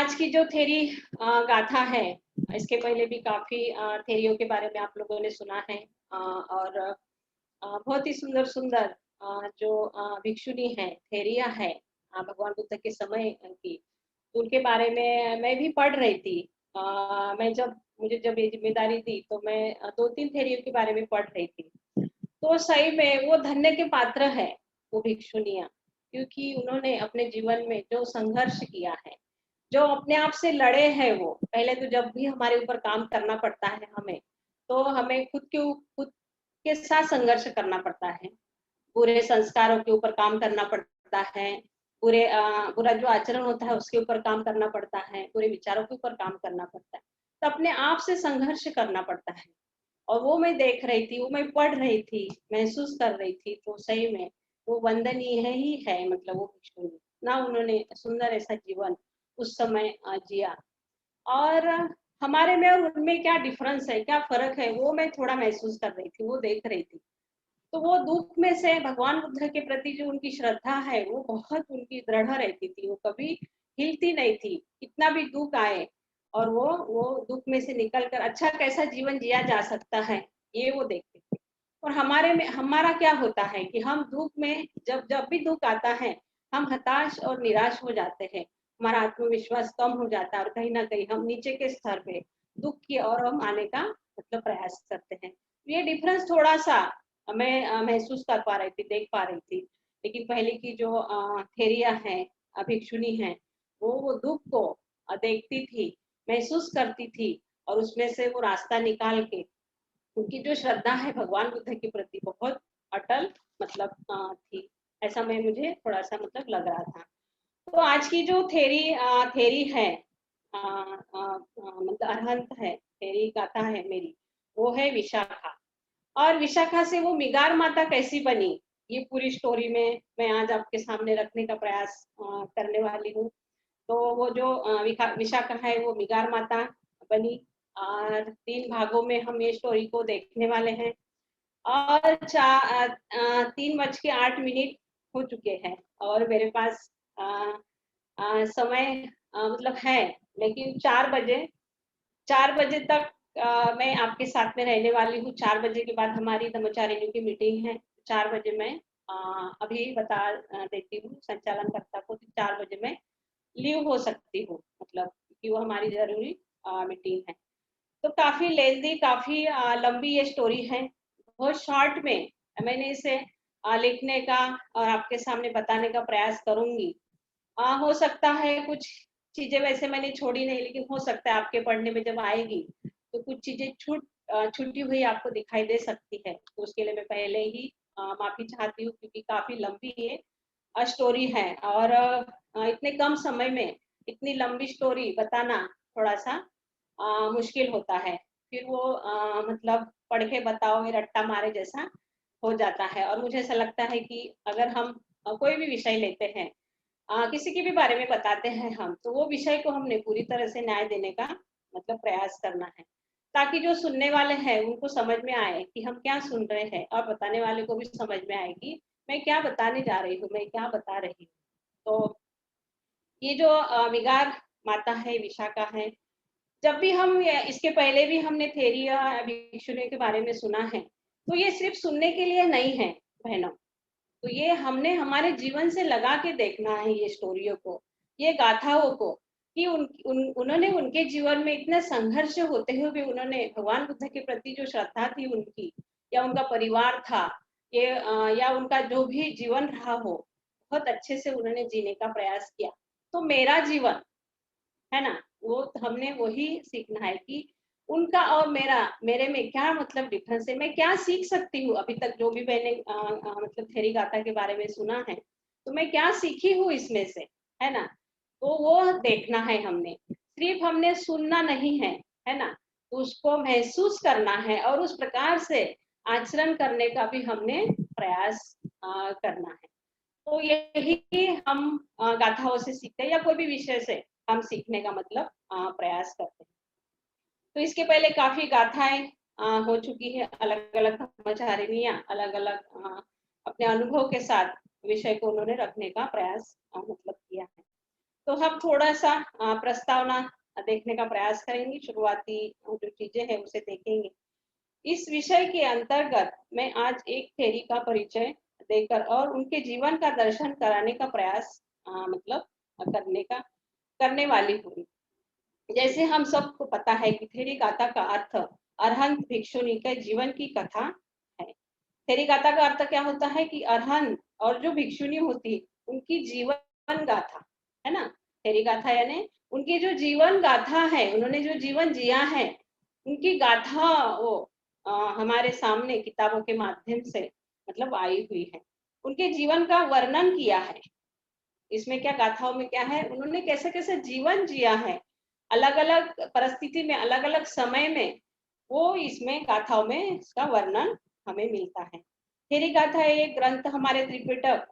आज की जो थेरी गाथा है, इसके पहले भी काफी थेरियों के बारे में आप लोगों ने सुना है। और बहुत ही सुंदर सुंदर जो भिक्षुनी है, थेरिया है, भगवान बुद्ध के समय की, तो उनके बारे में मैं भी पढ़ रही थी। मैं जब मुझे जब ये जिम्मेदारी दी तो मैं दो तीन थेरियों के बारे में पढ़ रही थी। तो सही में वो धन्य के पात्र है, वो भिक्षुनियाँ, क्योंकि उन्होंने अपने जीवन में जो संघर्ष किया है, जो अपने आप से लड़े हैं। वो पहले तो जब भी हमारे ऊपर काम करना पड़ता है हमें, तो हमें खुद के साथ संघर्ष करना पड़ता है। बुरे संस्कारों के ऊपर काम करना पड़ता है, बुरा जो आचरण होता है उसके ऊपर काम करना पड़ता है, बुरे विचारों के ऊपर काम करना पड़ता है। तो अपने आप से संघर्ष करना पड़ता है। और वो मैं देख रही थी, वो मैं पढ़ रही थी, महसूस कर रही थी। तो सही में वो वंदनीय ही है, मतलब वो भिक्षुनी ना, उन्होंने सुंदर ऐसा जीवन उस समय जिया। और हमारे में और उनमें क्या डिफरेंस है, क्या फर्क है, वो मैं थोड़ा महसूस कर रही थी, वो देख रही थी। तो वो दुख में से भगवान बुद्ध के प्रति जो उनकी श्रद्धा है, वो बहुत उनकी दृढ़ रहती थी, वो कभी हिलती नहीं थी, कितना भी दुख आए। और वो दुख में से निकल कर अच्छा कैसा जीवन जिया जा सकता है, ये वो देखते थे। और हमारे में हमारा क्या होता है कि हम दुख में जब जब भी दुख आता है, हम हताश और निराश हो जाते हैं, हमारा आत्मविश्वास कम हो जाता है, और कहीं ना कहीं हम नीचे के स्तर पे दुख की ओर हम आने का मतलब प्रयास करते हैं। ये डिफरेंस थोड़ा सा मैं महसूस कर पा रही थी, देख पा रही थी। लेकिन पहले की जो थेरिया है, भिक्षुनी है, वो दुख को देखती थी, महसूस करती थी, और उसमें से वो रास्ता निकाल के, उनकी जो श्रद्धा है भगवान बुद्ध के प्रति बहुत अटल मतलब थी। ऐसा मैं मुझे थोड़ा सा मतलब लग रहा था। तो आज की जो थेरी है, मतलब अरहंत है, थेरी गाथा है मेरी, वो है विशाखा। और विशाखा से वो मिगार माता कैसी बनी, ये पूरी स्टोरी में मैं आज आपके सामने रखने का प्रयास करने वाली हूँ। तो वो जो विशाखा है, वो मिगार माता बनी। और तीन भागों में हम ये स्टोरी को देखने वाले हैं। और 3:08 हो चुके हैं, और मेरे पास समय मतलब है, लेकिन 4 बजे तक मैं आपके साथ में रहने वाली हूँ। 4 बजे के बाद हमारी ब्रह्मचारिणी की मीटिंग है। 4 बजे मैं अभी बता देती हूँ संचालनकर्ता को कि 4 बजे मैं लीव हो सकती हूँ, मतलब कि वो हमारी जरूरी मीटिंग है। तो काफी लेंदी, काफी लंबी ये स्टोरी है। बहुत शॉर्ट में मैंने इसे लिखने का और आपके सामने बताने का प्रयास करूंगी। हो सकता है कुछ चीजें वैसे मैंने छोड़ी नहीं, लेकिन हो सकता है आपके पढ़ने में जब आएगी तो कुछ चीजें छूटी हुई आपको दिखाई दे सकती है। तो उसके लिए मैं पहले ही माफी चाहती हूँ, क्योंकि काफी लंबी ये स्टोरी है। और इतने कम समय में इतनी लंबी स्टोरी बताना थोड़ा सा मुश्किल होता है। फिर वो मतलब पढ़ के बताओ, ये रट्टा मारे जैसा हो जाता है। और मुझे ऐसा लगता है कि अगर हम कोई भी विषय लेते हैं, किसी के भी बारे में बताते हैं हम, तो वो विषय को हमने पूरी तरह से न्याय देने का मतलब प्रयास करना है, ताकि जो सुनने वाले हैं उनको समझ में आए कि हम क्या सुन रहे हैं, और बताने वाले को भी समझ में आए कि मैं क्या बताने जा रही हूँ, मैं क्या बता रही हूँ। तो ये जो विगार माता है, विशाखा है, जब भी हम इसके पहले भी हमने थेरी या भिक्षुणी के बारे में सुना है, तो ये सिर्फ सुनने के लिए नहीं है बहनों। तो ये हमने हमारे जीवन से लगा के देखना है ये स्टोरियों को, ये गाथाओं को, कि उन्होंने उनके जीवन में इतने संघर्ष होते हुए भी उन्होंने भगवान बुद्ध के प्रति जो श्रद्धा थी उनकी, या उनका परिवार था, ये या उनका जो भी जीवन रहा हो, बहुत अच्छे से उन्होंने जीने का प्रयास किया। तो मेरा जीवन है ना, वो हमने वही सीखना है कि उनका और मेरे में क्या मतलब डिफरेंस है, मैं क्या सीख सकती हूँ। अभी तक जो भी मैंने मतलब थेरी गाथा के बारे में सुना है, तो मैं क्या सीखी हूँ इसमें से, है ना। तो वो देखना है हमने, सिर्फ हमने सुनना नहीं है ना, तो उसको महसूस करना है, और उस प्रकार से आचरण करने का भी हमने प्रयास करना है। तो यही हम गाथाओं से सीखते हैं, या कोई भी विषय से हम सीखने का मतलब प्रयास करते हैं। तो इसके पहले काफी गाथाएं हो चुकी है, अलग अलग ब्रह्मचारिणियां अलग अलग अपने अनुभव के साथ विषय को उन्होंने रखने का प्रयास मतलब किया है। तो हम थोड़ा सा प्रस्तावना देखने का प्रयास करेंगे, शुरुआती जो चीजें हैं उसे देखेंगे। इस विषय के अंतर्गत मैं आज एक थेरी का परिचय देकर और उनके जीवन का दर्शन कराने का प्रयास मतलब करने वाली हूँ। जैसे हम सबको पता है कि थेरी गाथा का अर्थ अरहंत भिक्षुनी के जीवन की कथा है। थेरी गाथा का अर्थ क्या होता है कि अरहंत और जो भिक्षुनी होती उनकी जीवन गाथा, है ना। थेरी गाथा यानी उनकी जो जीवन गाथा है, उन्होंने जो जीवन जिया है उनकी गाथा वो हमारे सामने किताबों के माध्यम से मतलब आई हुई है। उनके जीवन का वर्णन किया है। इसमें क्या गाथाओं में क्या है, उन्होंने कैसे कैसे जीवन जिया है, अलग अलग परिस्थिति में, अलग अलग समय में, वो इसमें गाथाओं में इसका वर्णन हमें मिलता है। थेरी गाथा एक ग्रंथ हमारे त्रिपिटक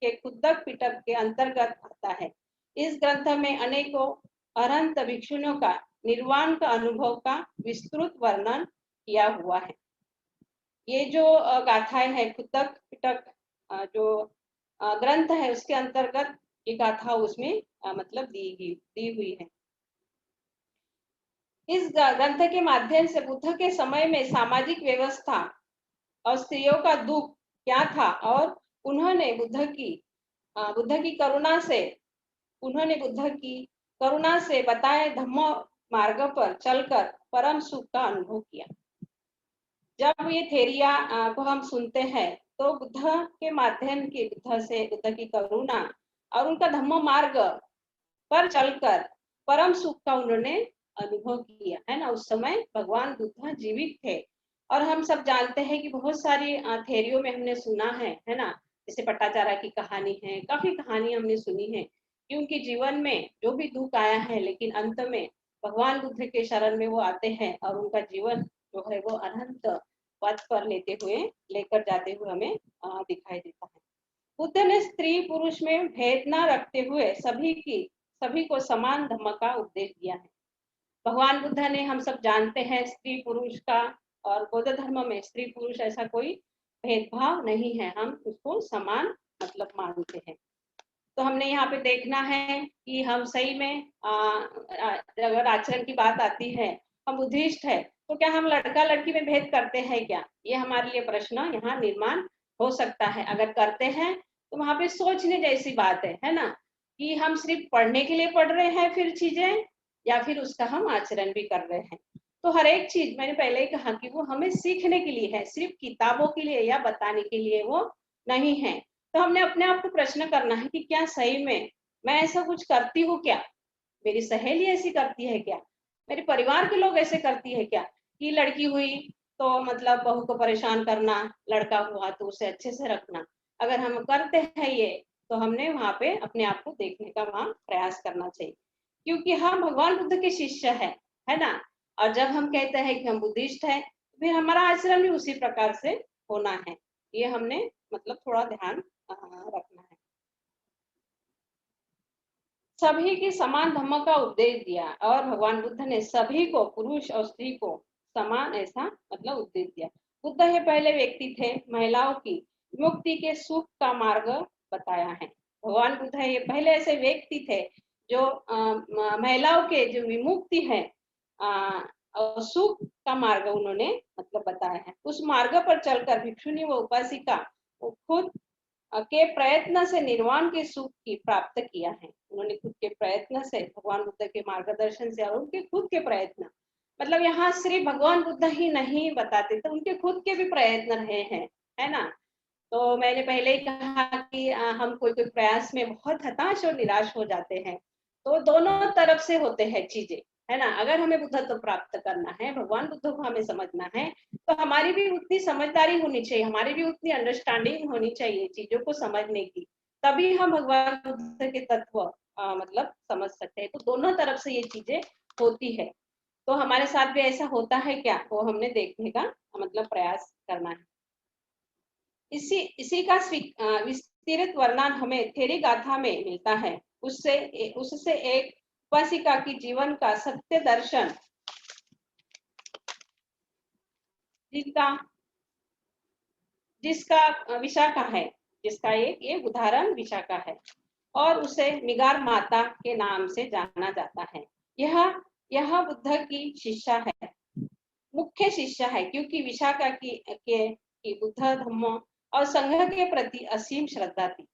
के कुद्दक पिटक के अंतर्गत आता है। इस ग्रंथ में अनेकों अरहंत भिक्षुनियों का निर्वाण का अनुभव का विस्तृत वर्णन किया हुआ है। ये जो गाथाएं है कुद्दक पिटक जो ग्रंथ है उसके अंतर्गत ये गाथा उसमें मतलब दी हुई है। इस ग्रंथ के माध्यम से बुद्ध के समय में सामाजिक व्यवस्था और स्त्रियों का दुख क्या था और उन्होंने बुद्ध की करुणा से बताए धम्म मार्ग पर चलकर परम सुख का अनुभव किया। जब ये थेरिया को हम सुनते हैं तो बुद्ध के माध्यम के बुद्ध की करुणा और उनका धम्म मार्ग पर चलकर परम सुख का उन्होंने अनुभव किया, है ना। उस समय भगवान बुद्ध जीवित थे और हम सब जानते हैं कि बहुत सारी थेरियों में हमने सुना है ना। जैसे पट्टाचारा की कहानी है, काफी कहानी हमने सुनी है कि उनके जीवन में जो भी दुख आया है लेकिन अंत में भगवान बुद्ध के शरण में वो आते हैं और उनका जीवन जो है वो अनंत पथ पर लेकर जाते हुए हमें दिखाई देता है। बुद्ध ने स्त्री पुरुष में भेद न रखते हुए सभी को समान धर्म का उपदेश दिया है। भगवान बुद्ध ने, हम सब जानते हैं, स्त्री पुरुष का और बौद्ध धर्म में स्त्री पुरुष ऐसा कोई भेदभाव नहीं है, हम उसको समान मतलब मानते हैं। तो हमने यहाँ पे देखना है कि हम सही में अगर आचरण की बात आती है, हम बुद्धिस्ट है तो क्या हम लड़का लड़की में भेद करते हैं क्या, ये हमारे लिए प्रश्न यहाँ निर्माण हो सकता है। अगर करते हैं तो वहां पे सोचने जैसी बात है ना, कि हम सिर्फ पढ़ने के लिए पढ़ रहे हैं फिर चीजें, या फिर उसका हम आचरण भी कर रहे हैं। तो हर एक चीज मैंने पहले ही कहा कि वो हमें सीखने के लिए है, सिर्फ किताबों के लिए या बताने के लिए वो नहीं है। तो हमने अपने आप को प्रश्न करना है कि क्या सही में मैं ऐसा कुछ करती हूँ क्या, मेरी सहेली ऐसी करती है क्या, मेरे परिवार के लोग ऐसे करती है क्या, कि लड़की हुई तो मतलब बहू को परेशान करना, लड़का हुआ तो उसे अच्छे से रखना। अगर हम करते हैं ये तो हमने वहां पे अपने आप को देखने का वहां प्रयास करना चाहिए, क्योंकि हम भगवान बुद्ध के शिष्य है ना। और जब हम कहते हैं कि हम बुद्धिस्ट है तो फिर हमारा आचरण भी उसी प्रकार से होना है। ये हमने मतलब थोड़ा ध्यान रखना है। सभी की समान धर्म का उपदेश दिया और भगवान बुद्ध ने सभी को, पुरुष और स्त्री को समान ऐसा मतलब उपदेश दिया। बुद्ध ये पहले व्यक्ति थे महिलाओं की मुक्ति के सुख का मार्ग बताया है। भगवान बुद्ध ये पहले ऐसे व्यक्ति थे जो महिलाओं के जो विमुक्ति है और सुख का मार्ग उन्होंने मतलब बताया है। उस मार्ग पर चलकर भिक्षुनी व उपासिका वो खुद के प्रयत्न से निर्वाण के सुख की प्राप्त किया है। उन्होंने खुद के प्रयत्न से, भगवान बुद्ध के मार्गदर्शन से और उनके खुद के प्रयत्न, मतलब यहाँ सिर्फ भगवान बुद्ध ही नहीं बताते थे, उनके खुद के भी प्रयत्न रहे हैं, है ना। तो मैंने पहले ही कहा कि हम कोई कोई प्रयास में बहुत हताश और निराश हो जाते हैं। तो दोनों तरफ से होते हैं चीजें, है ना। अगर हमें बुद्धत्व प्राप्त करना है, भगवान बुद्ध को हमें समझना है, तो हमारी भी उतनी समझदारी होनी चाहिए, हमारी भी उतनी अंडरस्टैंडिंग होनी चाहिए चीजों को समझने की, तभी हम भगवान बुद्ध के तत्व मतलब समझ सकते हैं। तो दोनों तरफ से ये चीजें होती है। तो हमारे साथ भी ऐसा होता है क्या, वो हमने देखने का मतलब प्रयास करना है। इसी का विस्तृत वर्णन हमें थेरी गाथा में मिलता है। उससे एक उपासिका की जीवन का सत्य दर्शन जिसका विशाखा है, जिसका एक ये उदाहरण विशाखा है। और उसे मिगार माता के नाम से जाना जाता है। यह बुद्ध की शिष्या है, मुख्य शिष्या है, क्योंकि विशाखा की बुद्ध धम्म और संघ के प्रति असीम श्रद्धा थी।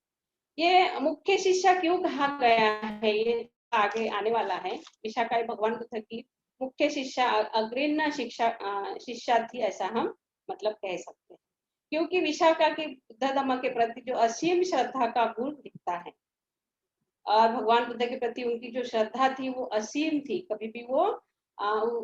ये मुख्य शिष्या क्यों कहा गया है, ये आगे आने वाला है। विशाखा भगवान बुद्ध की मुख्य शिष्या, अग्रणी शिष्या थी, ऐसा हम मतलब कह सकते हैं, क्योंकि विशाखा की बुद्ध धम्म के प्रति जो असीम श्रद्धा का गुण दिखता है, और भगवान बुद्ध के प्रति उनकी जो श्रद्धा थी वो असीम थी। कभी भी वो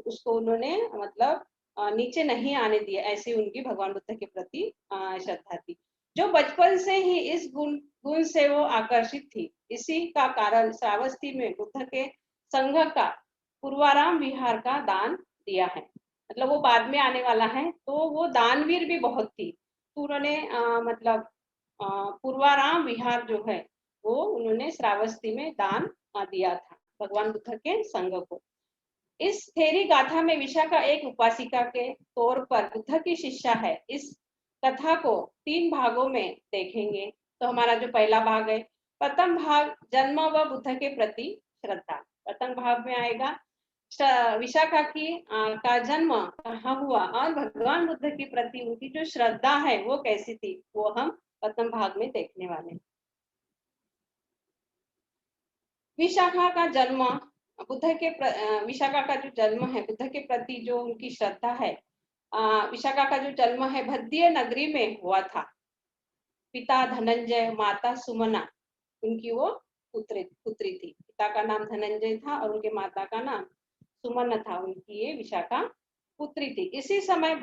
उसको उन्होंने मतलब नीचे नहीं आने दिया, ऐसी उनकी भगवान बुद्ध के प्रति श्रद्धा थी, जो बचपन से ही इस गुण से वो आकर्षित थी। इसी का कारण श्रावस्ती में बुद्ध के संघ का पूर्वाराम विहार का दान दिया है। मतलब वो बाद में आने वाला है, तो वो दानवीर भी बहुत थी, तो उन्होंने मतलब पूर्वाराम विहार जो है वो उन्होंने श्रावस्ती में दान दिया था भगवान बुद्ध के संघ को। इस थेरी गाथा में विशाखा एक उपासिका के तौर पर बुद्ध की शिष्या है। इस कथा को 3 भागों में देखेंगे। तो हमारा जो पहला भाग है, प्रथम भाग जन्म व बुद्ध के प्रति श्रद्धा। प्रथम भाग में आएगा विशाखा का जन्म कहाँ हुआ और भगवान बुद्ध के प्रति उनकी जो श्रद्धा है वो कैसी थी, वो हम प्रथम भाग में देखने वाले हैं। विशाखा का जन्म विशाखा का जो जन्म है, बुद्ध के प्रति जो उनकी श्रद्धा है, विशाखा का जो जन्म है भद्य नगरी में हुआ था। पिता धनंजय, माता सुमना, उनकी वो पुत्री थी। पिता का नाम धनंजय था और उनके माता का नाम सुमन था, उनकी ये विशाखा पुत्री थी। उसी समय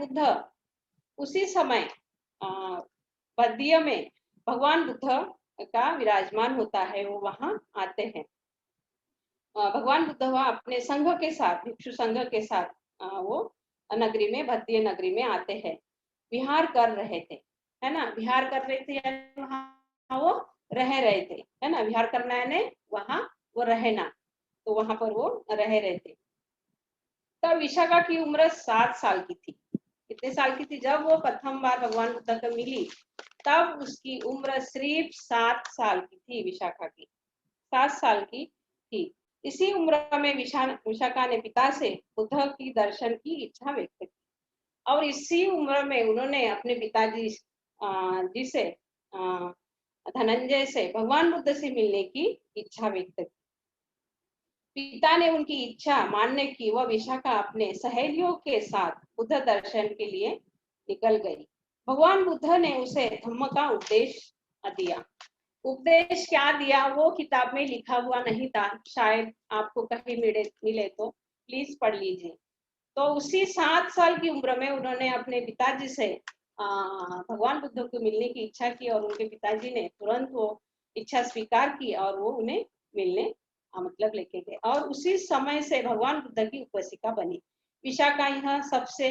भद्य में भगवान बुद्ध का विराजमान होता है, वो वहां आते हैं। भगवान बुद्ध वह अपने संघ के साथ, भिक्षु संघ के साथ वो नगरी में, भद्य नगरी में आते हैं। विहार कर रहे थे, है ना, विहार कर रहे थे, वहां वो रह रहे थे, है ना, विहार करना है वहां वो रहना, तो वहां पर वो रह रहे थे। तब विशाखा की उम्र 7 साल की थी। कितने साल की थी? जब वो प्रथम बार भगवान बुद्ध को मिली तब उसकी उम्र सिर्फ 7 साल की थी। विशाखा की 7 साल की थी। इसी उम्र में विशाखा ने पिता से बुद्ध की दर्शन की इच्छा व्यक्त की, और इसी उम्र में उन्होंने अपने पिताजी से धनंजय से भगवान बुद्ध से मिलने की इच्छा व्यक्त की। पिता ने उनकी इच्छा मानने की वह विशाखा अपने सहेलियों के साथ बुद्ध दर्शन के लिए निकल गई। भगवान बुद्ध ने उसे धम्म का उपदेश दिया। उपदेश क्या दिया वो किताब में लिखा हुआ नहीं था, शायद आपको कहीं मिले तो प्लीज पढ़ लीजिए। तो उसी 7 साल की उम्र में उन्होंने अपने पिताजी से भगवान बुद्ध को मिलने की इच्छा की, और उनके पिताजी ने तुरंत वो इच्छा स्वीकार की और वो उन्हें मिलने मतलब लेके गए, और उसी समय से भगवान बुद्ध की उपासिका बनी। विशाखा यह सबसे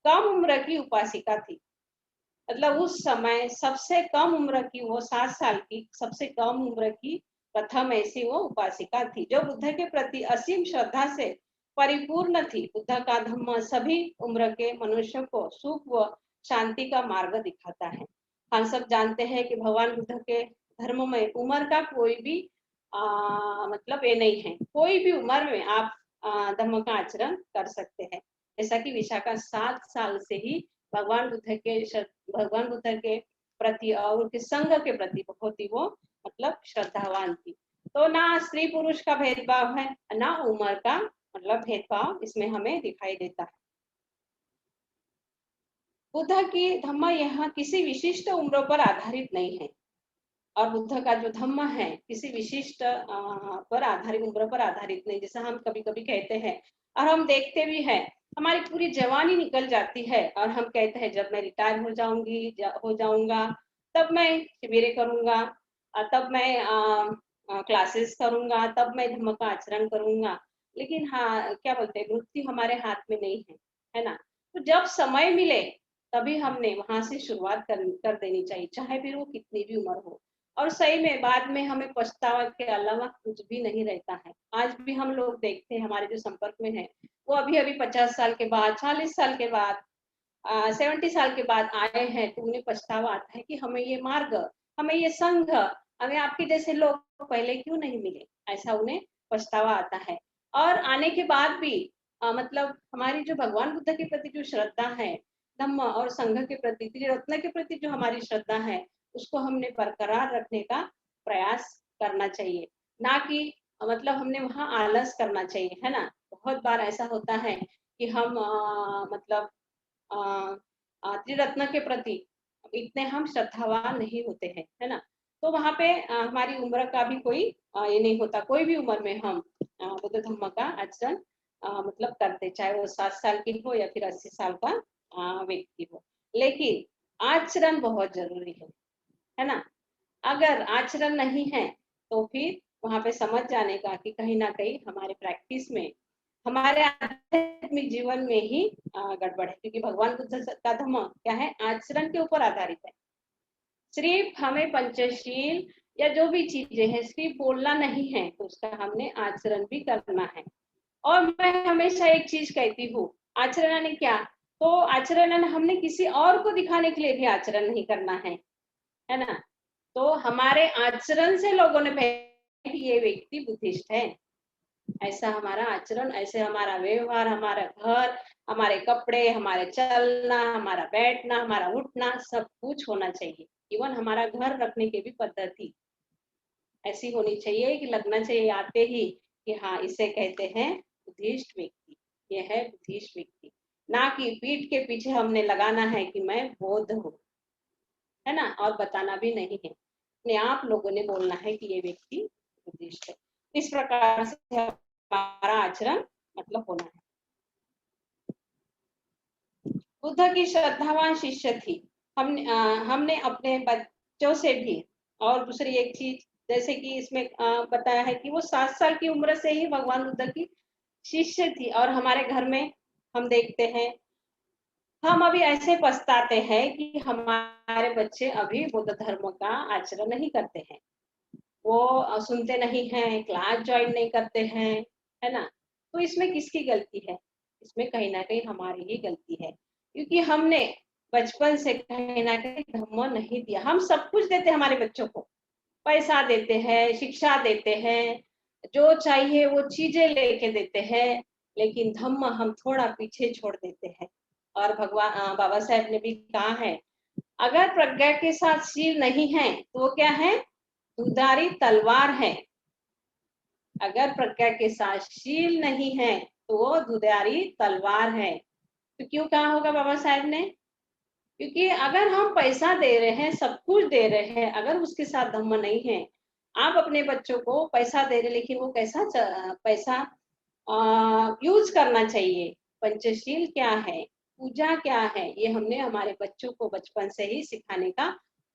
कम उम्र की उपासिका थी। मतलब उस समय सबसे कम उम्र की, वो 7 साल की सबसे कम उम्र की प्रथम ऐसी वो उपासिका थी, जो बुद्ध के प्रति असीम श्रद्धा से परिपूर्ण थी। बुद्ध का धम्म सभी उम्र के मनुष्यों को सुख व शांति का मार्ग दिखाता है। हम सब जानते हैं कि भगवान बुद्ध के धर्म में उम्र का कोई भी मतलब ये नहीं है, कोई भी उम्र में आप धम्म का आचरण कर सकते हैं। जैसा कि विशाखा 7 साल से ही भगवान बुद्ध के प्रति और उनके संघ के प्रति बहुत ही वो मतलब श्रद्धावान थी। तो ना स्त्री पुरुष का भेदभाव है, ना उम्र का मतलब भेदभाव इसमें हमें दिखाई देता है। बुद्ध की धम्म यहाँ किसी विशिष्ट उम्र पर आधारित नहीं है, और बुद्ध का जो धम्म है किसी विशिष्ट पर आधारित, उम्र पर आधारित नहीं। जैसा हम कभी कभी कहते हैं और हम देखते भी हैं, हमारी पूरी जवानी निकल जाती है और हम कहते हैं जब मैं रिटायर हो जाऊंगा तब मैं शिविरें करूंगा, तब मैं क्लासेस करूंगा, तब मैं धम्म का आचरण करूंगा। लेकिन हाँ, क्या बोलते हैं, मृत्यु हमारे हाथ में नहीं है ना। तो जब समय मिले तभी हमने वहां से शुरुआत कर देनी चाहिए, चाहे फिर वो कितनी भी उम्र हो। और सही में बाद में हमें पछतावा के अलावा कुछ भी नहीं रहता है। आज भी हम लोग देखते हैं, हमारे जो संपर्क में है वो अभी 50 साल के बाद, 40 साल के बाद, 70 साल के बाद आए हैं, तो उन्हें पछतावा आता है कि हमें ये मार्ग, हमें ये संघ, हमें आपके जैसे लोग पहले क्यों नहीं मिले, ऐसा उन्हें पछतावा आता है। और आने के बाद भी मतलब हमारी जो भगवान बुद्ध के प्रति जो श्रद्धा है, धम्म और संघ के प्रति, त्रिरत्न के प्रति जो हमारी श्रद्धा है, उसको हमने बरकरार रखने का प्रयास करना चाहिए, ना कि मतलब हमने वहाँ आलस करना चाहिए, है ना। बहुत बार ऐसा होता है कि हम मतलब त्रिरत्न के प्रति इतने हम श्रद्धावान नहीं होते हैं, है ना। तो वहाँ पे हमारी उम्र का भी कोई ये नहीं होता, कोई भी उम्र में हम बुद्ध धम्म का आचरण मतलब करते, चाहे वो 7 साल की हो या फिर 80 साल का व्यक्ति हो, लेकिन आचरण बहुत जरूरी है ना। अगर आचरण नहीं है तो फिर वहां पे समझ जाने का कि कहीं ना कहीं हमारे प्रैक्टिस में, हमारे आध्यात्मिक जीवन में ही गड़बड़ है, क्योंकि भगवान बुद्ध का धर्म क्या है, आचरण के ऊपर आधारित है। सिर्फ हमें पंचशील या जो भी चीजें हैं सिर्फ बोलना नहीं है, तो उसका हमने आचरण भी करना है। और मैं हमेशा एक चीज कहती हूँ, आचरण यानी क्या, तो आचरण यानी हमने किसी और को दिखाने के लिए भी आचरण नहीं करना है ना। तो हमारे आचरण से लोगों ने पहचाना कि ये व्यक्ति बुद्धिस्ट है, ऐसा हमारा आचरण, ऐसे हमारा व्यवहार, हमारा घर, हमारे कपड़े, हमारे चलना, हमारा बैठना, हमारा उठना, सब कुछ होना चाहिए। इवन हमारा घर रखने की भी पद्धति ऐसी होनी चाहिए कि लगना चाहिए आते ही कि हाँ, इसे कहते हैं बुद्धिस्ट व्यक्ति, ये है बुद्धिस्ट व्यक्ति, ना कि पीठ के पीछे हमने लगाना है कि मैं बौद्ध हूँ, है ना, और बताना भी नहीं है, अपने आप लोगों ने बोलना है कि ये व्यक्ति बुद्धिस्ट है। इस प्रकार से हमारा आचरण मतलब होना है। बुद्ध की श्रद्धावान शिष्य थी। हमने अपने बच्चों से भी, और दूसरी एक चीज जैसे कि इसमें बताया है कि वो 7 साल की उम्र से ही भगवान बुद्ध की शिष्य थी, और हमारे घर में हम देखते हैं, हम अभी ऐसे पछताते हैं कि हमारे बच्चे अभी बुद्ध धर्म का आचरण नहीं करते हैं, वो सुनते नहीं हैं, क्लास ज्वाइन नहीं करते हैं, है ना। तो इसमें किसकी गलती है, इसमें कहीं ना कहीं हमारी ही गलती है, क्योंकि हमने बचपन से कहीं ना कहीं धम्म नहीं दिया। हम सब कुछ देते हैं हमारे बच्चों को, पैसा देते हैं, शिक्षा देते हैं, जो चाहिए वो चीजें लेके देते हैं, लेकिन धम्म हम थोड़ा पीछे छोड़ देते हैं। और भगवान बाबा साहेब ने भी कहा है, अगर प्रज्ञा के साथ शील नहीं है तो वो क्या है, दुधारी तलवार है। अगर प्रज्ञा के साथ शील नहीं है तो वो दुधारी तलवार है। तो क्यों कहा होगा बाबा साहेब ने, क्योंकि अगर हम पैसा दे रहे हैं, सब कुछ दे रहे हैं, अगर उसके साथ धम्म नहीं है, आप अपने बच्चों को पैसा दे रहे, लेकिन वो कैसा पैसा यूज करना चाहिए, पंचशील क्या है, पूजा क्या है, ये हमने हमारे बच्चों को बचपन से ही सिखाने का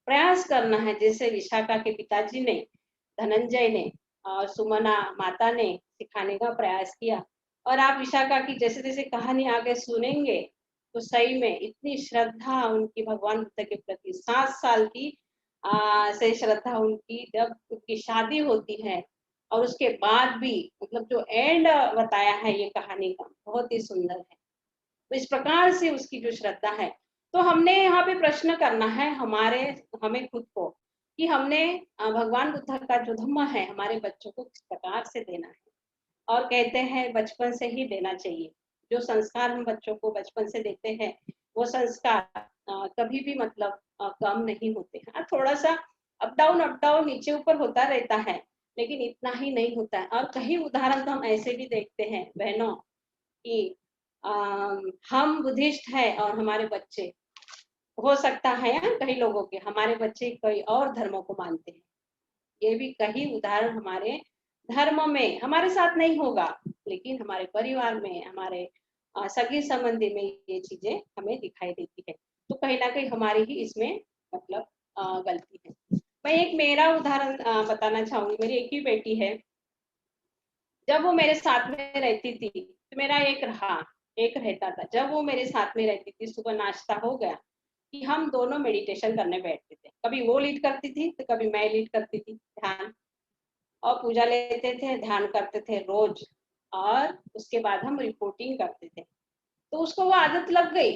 प्रयास करना है। जैसे विशाखा के पिताजी ने, धनंजय ने और सुमना माता ने सिखाने का प्रयास किया, और आप विशाखा की जैसे जैसे कहानी आगे सुनेंगे तो सही में इतनी श्रद्धा उनकी भगवान बुद्ध के प्रति, 7 साल की से श्रद्धा उनकी, जब उनकी शादी होती है और उसके बाद भी मतलब जो एंड बताया है ये कहानी का, बहुत ही सुंदर है। तो इस प्रकार से उसकी जो श्रद्धा है, तो हमने यहाँ पे प्रश्न करना है हमें खुद को, कि हमने भगवान बुद्ध का जो धम्म है हमारे बच्चों को किस प्रकार से देना है। और कहते हैं बचपन से ही देना चाहिए, जो संस्कार हम बच्चों को बचपन से देते हैं वो संस्कार कभी भी मतलब कम नहीं होते हैं। थोड़ा सा अप डाउन नीचे ऊपर होता रहता है, लेकिन इतना ही नहीं होता है। और कई उदाहरण तो हम ऐसे भी देखते हैं बहनों कि हम बुद्धिस्ट है और हमारे बच्चे, हो सकता है कई लोगों के हमारे बच्चे कई और धर्मों को मानते हैं। ये भी कई उदाहरण हमारे धर्म में हमारे साथ नहीं होगा, लेकिन हमारे परिवार में, हमारे सगे संबंधी में ये चीजें हमें दिखाई देती है। तो कहीं ना कहीं हमारी ही इसमें मतलब गलती है। मैं एक मेरा उदाहरण बताना चाहूंगी। मेरी एक ही बेटी है, जब वो मेरे साथ में रहती थी तो मेरा एक रहता था, जब वो मेरे साथ में रहती थी, सुबह नाश्ता हो गया कि हम दोनों मेडिटेशन करने बैठते थे। कभी वो लीड करती थी तो कभी मैं लीड करती थी ध्यान, और पूजा लेते थे, ध्यान करते थे रोज, और उसके बाद हम रिपोर्टिंग करते थे। तो उसको वो आदत लग गई।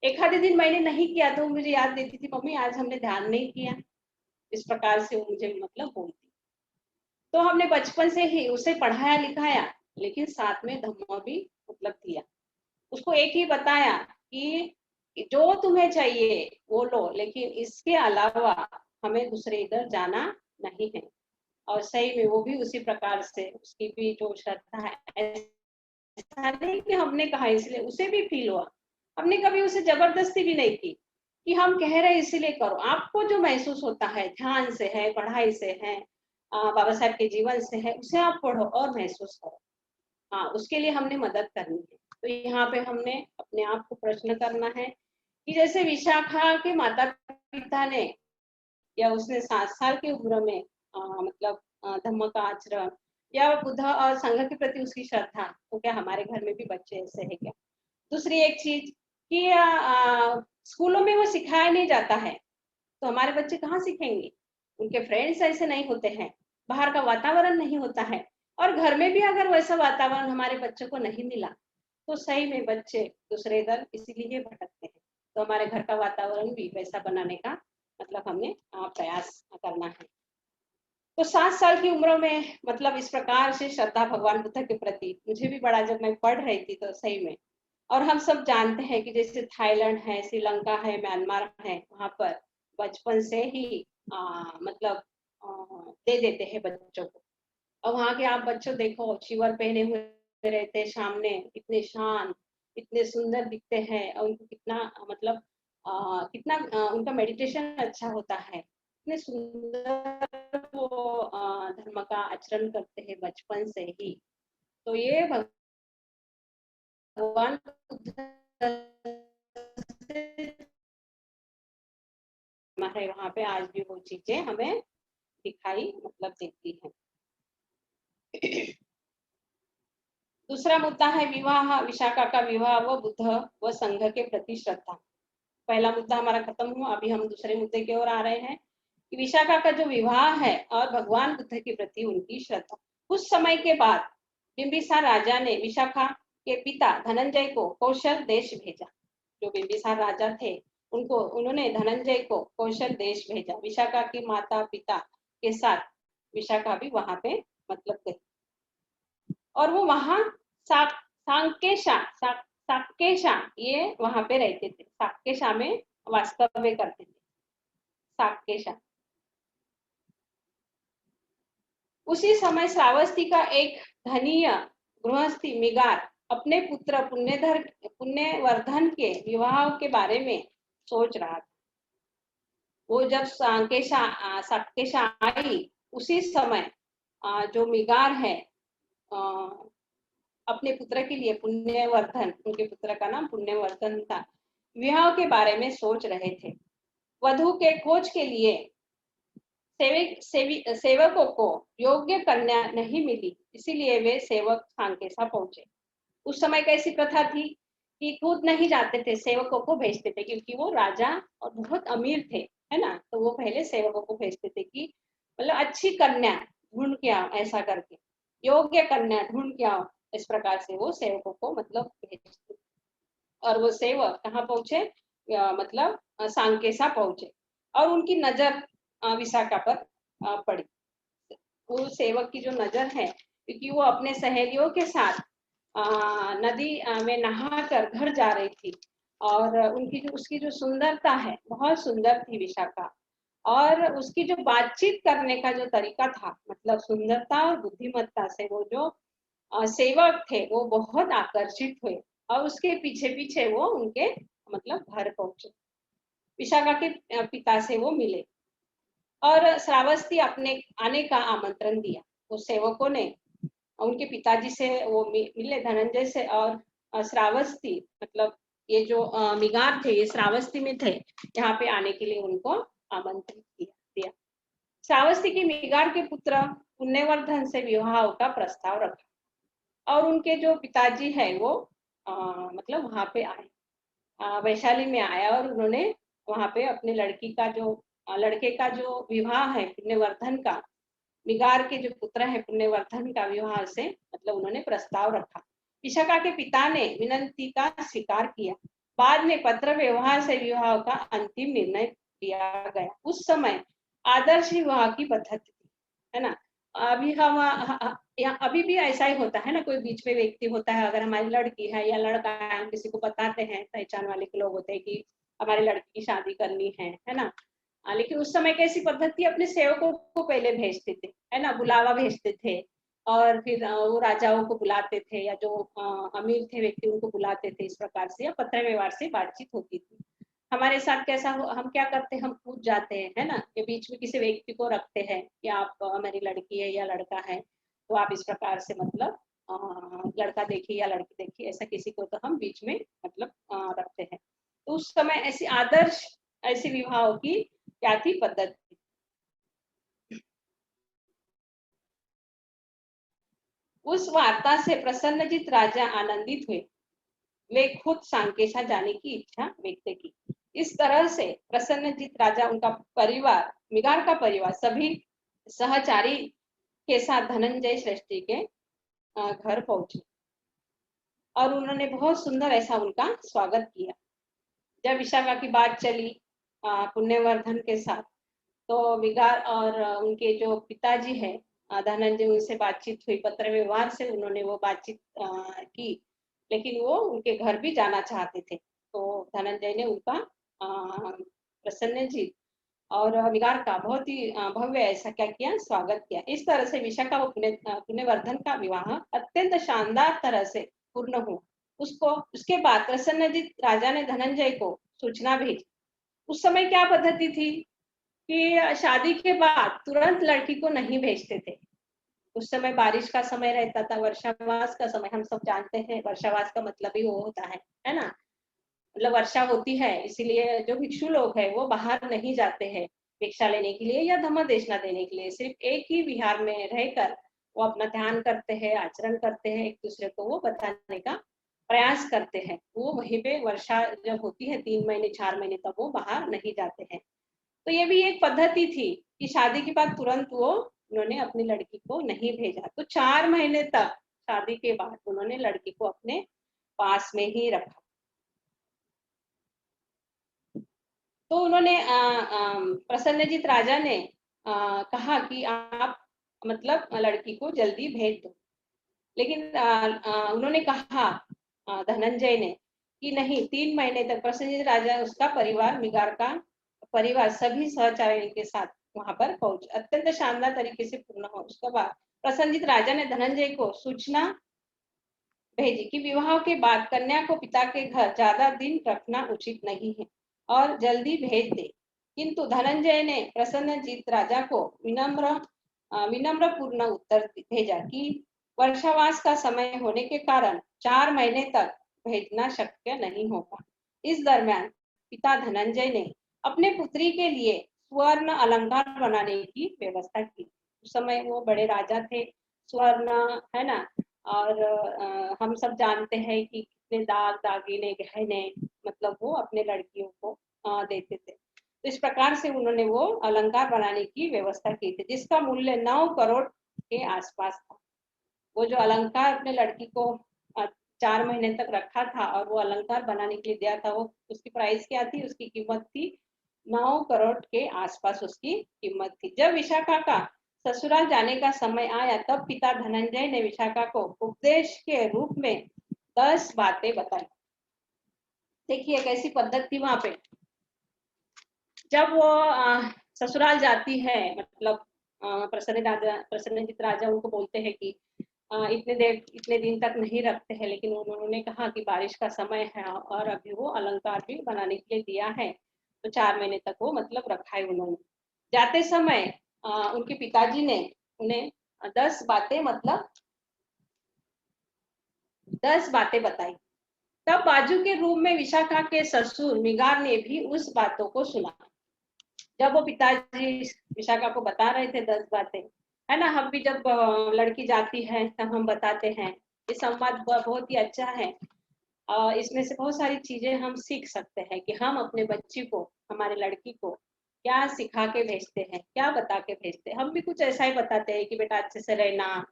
एक आधे दिन मैंने नहीं किया तो मुझे याद देती थी, मम्मी आज हमने ध्यान नहीं किया, इस प्रकार से वो मुझे मतलब बोलती। तो हमने बचपन से ही उसे पढ़ाया लिखाया, लेकिन साथ में धम्म भी मतलब दिया। उसको एक ही बताया कि जो तुम्हें चाहिए वो लो, लेकिन इसके अलावा हमें दूसरे इधर जाना नहीं है। और सही में वो भी उसी प्रकार से, उसकी भी जो श्रद्धा है, ऐसा नहीं कि हमने कहा इसलिए, उसे भी फील हुआ। हमने कभी उसे जबरदस्ती भी नहीं की कि हम कह रहे हैं इसीलिए करो। आपको जो महसूस होता है, ध्यान से है, पढ़ाई से है, बाबा साहब के जीवन से है, उसे आप पढ़ो और महसूस करो। हाँ, उसके लिए हमने मदद करनी है। तो यहाँ पे हमने अपने आप को प्रश्न करना है कि जैसे विशाखा के माता पिता ने, या उसने 7 साल की उम्र में मतलब धम्म का आचरण, या बुद्ध और संघ के प्रति उसकी श्रद्धा, तो क्या हमारे घर में भी बच्चे ऐसे हैं क्या? दूसरी एक चीज कि स्कूलों में वो सिखाया नहीं जाता है, तो हमारे बच्चे कहाँ सीखेंगे? उनके फ्रेंड्स ऐसे नहीं होते हैं, बाहर का वातावरण नहीं होता है, और घर में भी अगर वैसा वातावरण हमारे बच्चों को नहीं मिला, तो सही में बच्चे दूसरे इधर इसीलिए भटकते हैं। तो हमारे घर का वातावरण भी वैसा बनाने का मतलब हमें प्रयास करना है। तो 7 साल की उम्र में मतलब इस प्रकार से श्रद्धा भगवान बुद्ध के प्रति मुझे भी बड़ा, जब मैं पढ़ रही थी तो सही में। और हम सब जानते हैं कि जैसे थाईलैंड है, श्रीलंका है, म्यांमार है, वहां पर बचपन से ही मतलब दे देते हैं बच्चों को। और वहां के आप बच्चों देखो, चिवर पहने हुए रहते हैं सामने, इतने शांत, इतने सुंदर दिखते हैं, और उनको कितना मतलब कितना उनका मेडिटेशन अच्छा होता है, इतने सुंदर वो धर्म का आचरण करते हैं बचपन से ही। तो ये भगवान हमारे वहाँ पे आज भी वो चीजें हमें दिखाई मतलब देती है। दूसरा मुद्दा है विवाह, विशाखा का विवाह व बुद्ध व संघ के प्रति श्रद्धा। पहला मुद्दा हमारा खत्म हुआ, अभी हम दूसरे मुद्दे की ओर आ रहे हैं कि विशाखा का जो विवाह है और भगवान बुद्ध के प्रति उनकी श्रद्धा। कुछ समय के बाद बिंबिसार राजा ने विशाखा के पिता धनंजय को कौशल देश भेजा। जो बिंबिसार राजा थे, उनको उन्होंने धनंजय को कौशल देश भेजा। विशाखा के माता पिता के साथ विशाखा भी वहां पे मतलब गई, और वो वहां साकेशा ये वहां पे रहते थे, साकेशा में वास्तव्य करते थे, साकेशा। उसी समय श्रावस्ती का एक धनीय गृहस्थी मिगार अपने पुत्र पुण्यवर्धन के विवाह के बारे में सोच रहा था। वो जब साकेशा आई, उसी समय जो मिगार है अपने पुत्र के लिए, पुण्यवर्धन, उनके पुत्र का नाम पुण्यवर्धन था, विवाह के बारे में सोच रहे थे। वधु के खोज के लिए सेवकों को योग्य कन्या नहीं मिली, इसीलिए वे सेवक सांकेसा पहुंचे। उस समय कैसी प्रथा थी कि खुद नहीं जाते थे, सेवकों को भेजते थे, क्योंकि वो राजा और बहुत अमीर थे, है ना। तो वो पहले सेवकों को भेजते थे कि मतलब अच्छी कन्या ढूंढ के आओ, ऐसा करके योग्य कन्या ढूंढ के आओ, इस प्रकार से वो सेवकों को मतलब भेजते। और वो सेवक कहाँ पहुंचे? मतलब सांकेसा पहुंचे, और उनकी नजर विशाखा पर पड़ी। वो सेवक की जो नजर है, क्योंकि वो अपने सहेलियों के साथ नदी में नहाकर घर जा रही थी, और उसकी जो सुंदरता है, बहुत सुंदर थी विशाखा। और उसकी जो बातचीत करने का जो तरीका था, मतलब सुंदरता और बुद्धिमत्ता से वो जो सेवक थे वो बहुत आकर्षित हुए, और उसके पीछे पीछे वो उनके मतलब घर पहुंचे। विशाखा के पिता से वो मिले, और श्रावस्ती अपने आने का आमंत्रण दिया। वो सेवकों ने उनके पिताजी से वो मिले, धनंजय से, और श्रावस्ती मतलब ये जो मिगार थे, ये श्रावस्ती में थे, यहाँ पे आने के लिए उनको आमंत्रित दिया। श्रावस्ती की मिगार के पुत्र पुण्यवर्धन से विवाह का प्रस्ताव रखा, और उनके जो पिताजी है वो मतलब वहां पे आए, वैशाली में आया, और उन्होंने वहां पे अपने लड़के का जो विवाह है पुण्यवर्धन का, मिगार के जो पुत्र है पुण्यवर्धन का विवाह से मतलब उन्होंने प्रस्ताव रखा। विशाखा के पिता ने विनंती का स्वीकार किया। बाद में पत्र व्यवहार से विवाह का अंतिम निर्णय लिया गया। उस समय आदर्श विवाह की पद्धति थी, है ना। अभी हम यहाँ अभी भी ऐसा ही होता है ना, कोई बीच में व्यक्ति होता है, अगर हमारी लड़की है या लड़का है, हम किसी को बताते हैं, पहचान वाले के लोग होते हैं कि हमारी लड़की की शादी करनी है ना। लेकिन उस समय कैसी पद्धति, अपने सेवकों को पहले भेजते थे, है ना, बुलावा भेजते थे, और फिर वो राजाओं को बुलाते थे, या जो अमीर थे व्यक्ति उनको बुलाते थे, इस प्रकार से या पत्र व्यवहार से बातचीत होती थी। हमारे साथ कैसा हो, हम क्या करते हैं, हम पूछ जाते हैं, है ना, के बीच में किसी व्यक्ति को रखते हैं कि आप मेरी लड़की है या लड़का है, तो आप इस प्रकार से मतलब लड़का देखिए या लड़की देखिए, ऐसा किसी को तो हम बीच में मतलब रखते हैं। तो उस समय ऐसी आदर्श ऐसी विवाहों की क्या थी पद्धति। उस वार्ता से प्रसन्नजित राजा आनंदित हुए, वे खुद सांकेशा जाने की इच्छा व्यक्त की। इस तरह से प्रसन्नजित राजा, उनका परिवार, मिगार का परिवार, सभी सहचारी के साथ धनंजय श्रेष्ठी के घर पहुंचे, और उन्होंने बहुत सुंदर ऐसा उनका स्वागत किया। जब विशाखा की बात चली पुण्यवर्धन के साथ, तो मिगार और उनके जो पिताजी है धनंजय, उनसे बातचीत हुई, पत्र व्यवहार से उन्होंने वो बातचीत की, लेकिन वो उनके घर भी जाना चाहते थे। तो धनंजय ने उनका प्रसन्न जी और मिगार का बहुत ही भव्य ऐसा क्या किया, स्वागत किया। इस तरह से विशाखा और पुण्यवर्धन का विवाह अत्यंत शानदार तरह से पूर्ण हुआ। उसको उसके बाद प्रसन्नजित राजा ने धनंजय को सूचना भेजी। उस समय क्या पद्धति थी कि शादी के बाद तुरंत लड़की को नहीं भेजते थे। उस समय बारिश का समय रहता था, वर्षावास का समय, हम सब जानते हैं वर्षावास का मतलब ही वो होता है ना, मतलब वर्षा होती है, इसीलिए जो भिक्षु लोग हैं वो बाहर नहीं जाते हैं भिक्षा लेने के लिए या धर्मदेशना देने के लिए, सिर्फ एक ही विहार में रहकर वो अपना ध्यान करते हैं, आचरण करते हैं, एक दूसरे को वो बताने का प्रयास करते हैं। वो वहीं पे वर्षा जब होती है 3 महीने 4 महीने तक वो बाहर नहीं जाते हैं। तो ये भी एक पद्धति थी कि शादी के बाद तुरंत वो उन्होंने अपनी लड़की को नहीं भेजा, तो 4 महीने तक शादी के बाद उन्होंने लड़की को अपने पास में ही रखा। तो उन्होंने प्रसन्नजीत राजा ने कहा कि आप मतलब लड़की को जल्दी भेज दो, लेकिन उन्होंने कहा धनंजय ने कि नहीं, 3 महीने तक प्रसन्नजीत राजा, उसका परिवार, मिगार का परिवार सभी सहचारिणी के साथ वहां पर पहुंचे, अत्यंत शानदार तरीके से पूर्ण हो। उसके बाद प्रसन्नजीत राजा ने धनंजय को सूचना भेजी कि विवाह के बाद कन्या को पिता के घर ज्यादा दिन रखना उचित नहीं है और जल्दी भेज दे। किंतु धनंजय ने प्रसन्नजीत राजा को विनम्र पूर्ण उत्तर भेजा कि वर्षावास का समय होने के कारण 4 महीने तक भेजना शक्य नहीं होगा। इस दरमियान पिता धनंजय ने अपने पुत्री के लिए स्वर्ण अलंकार बनाने की व्यवस्था की। उस समय वो बड़े राजा थे, स्वर्ण, है ना, और हम सब जानते हैं कि कितने दाग दागीने गहने मतलब वो अपने लड़कियों को देते थे। तो इस प्रकार से उन्होंने वो अलंकार बनाने की व्यवस्था की थी, जिसका मूल्य 9 करोड़ के आसपास था। वो जो अलंकार अपने लड़की को 4 महीने तक रखा था और वो अलंकार बनाने के लिए दिया था, वो उसकी प्राइस क्या थी, उसकी कीमत थी 9 करोड़ के आसपास उसकी कीमत थी। जब विशाखा का ससुराल जाने का समय आया, तब पिता धनंजय ने विशाखा को उपदेश के रूप में 10 बातें बताई। देखिए कैसी पद्धति वहां पे, जब वो ससुराल जाती है, मतलब प्रसन्नजित राजा उनको बोलते हैं कि इतने दिन तक नहीं रखते हैं, लेकिन उन्होंने कहा कि बारिश का समय है और अभी वो अलंकार भी बनाने के लिए दिया है, तो 4 महीने तक वो मतलब रखा है उन्होंने। जाते समय उनके पिताजी ने उन्हें 10 बातें मतलब 10 बातें बताई। तब बाजू के रूम में विशाखा के ससुर मिगार ने भी उस बातों को सुना। जब वो पिताजी विशाखा को बता रहे थे 10 बातें, है ना, हम भी जब लड़की जाती है तब हम बताते हैं। ये संवाद बहुत ही अच्छा है। इसमें से बहुत सारी चीजें हम सीख सकते हैं कि हम अपने बच्ची को, हमारे लड़की को क्या सिखा के भेजते हैं, क्या बता के भेजते हैं। हम भी कुछ ऐसा ही बताते हैं कि बेटा अच्छे से रहना,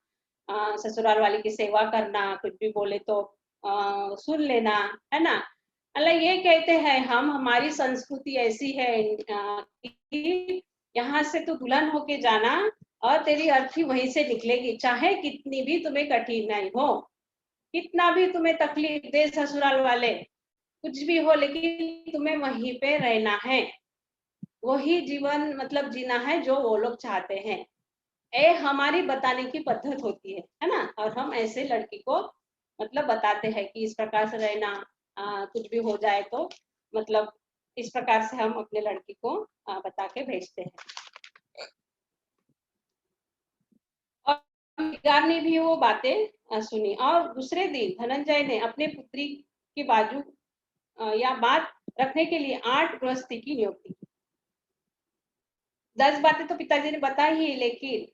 ससुराल वाली की सेवा करना, कुछ भी बोले तो सुन लेना, है ना। मतलब ये कहते हैं हम, हमारी संस्कृति ऐसी है कि यहाँ से तो दुल्हन होके जाना और तेरी अर्थी वहीं से निकलेगी, चाहे कितनी भी तुम्हें कठिनाई हो, कितना भी तुम्हें तकलीफ दे ससुराल वाले, कुछ भी हो, लेकिन तुम्हें वहीं पे रहना है, वही जीवन मतलब जीना है जो वो लोग चाहते हैं। ये हमारी बताने की पद्धत होती है ना। और हम ऐसे लड़की को मतलब बताते हैं कि इस प्रकार से रहना, कुछ भी हो जाए तो मतलब इस प्रकार से हम अपने लड़की को बता के भेजते हैं। और मिगार ने भी वो बातें सुनी और दूसरे दिन धनंजय ने अपने पुत्री की बाजू या बात रखने के लिए 8 गृहस्थी की नियुक्ति की। 10 बातें तो पिताजी ने बताई ही, लेकिन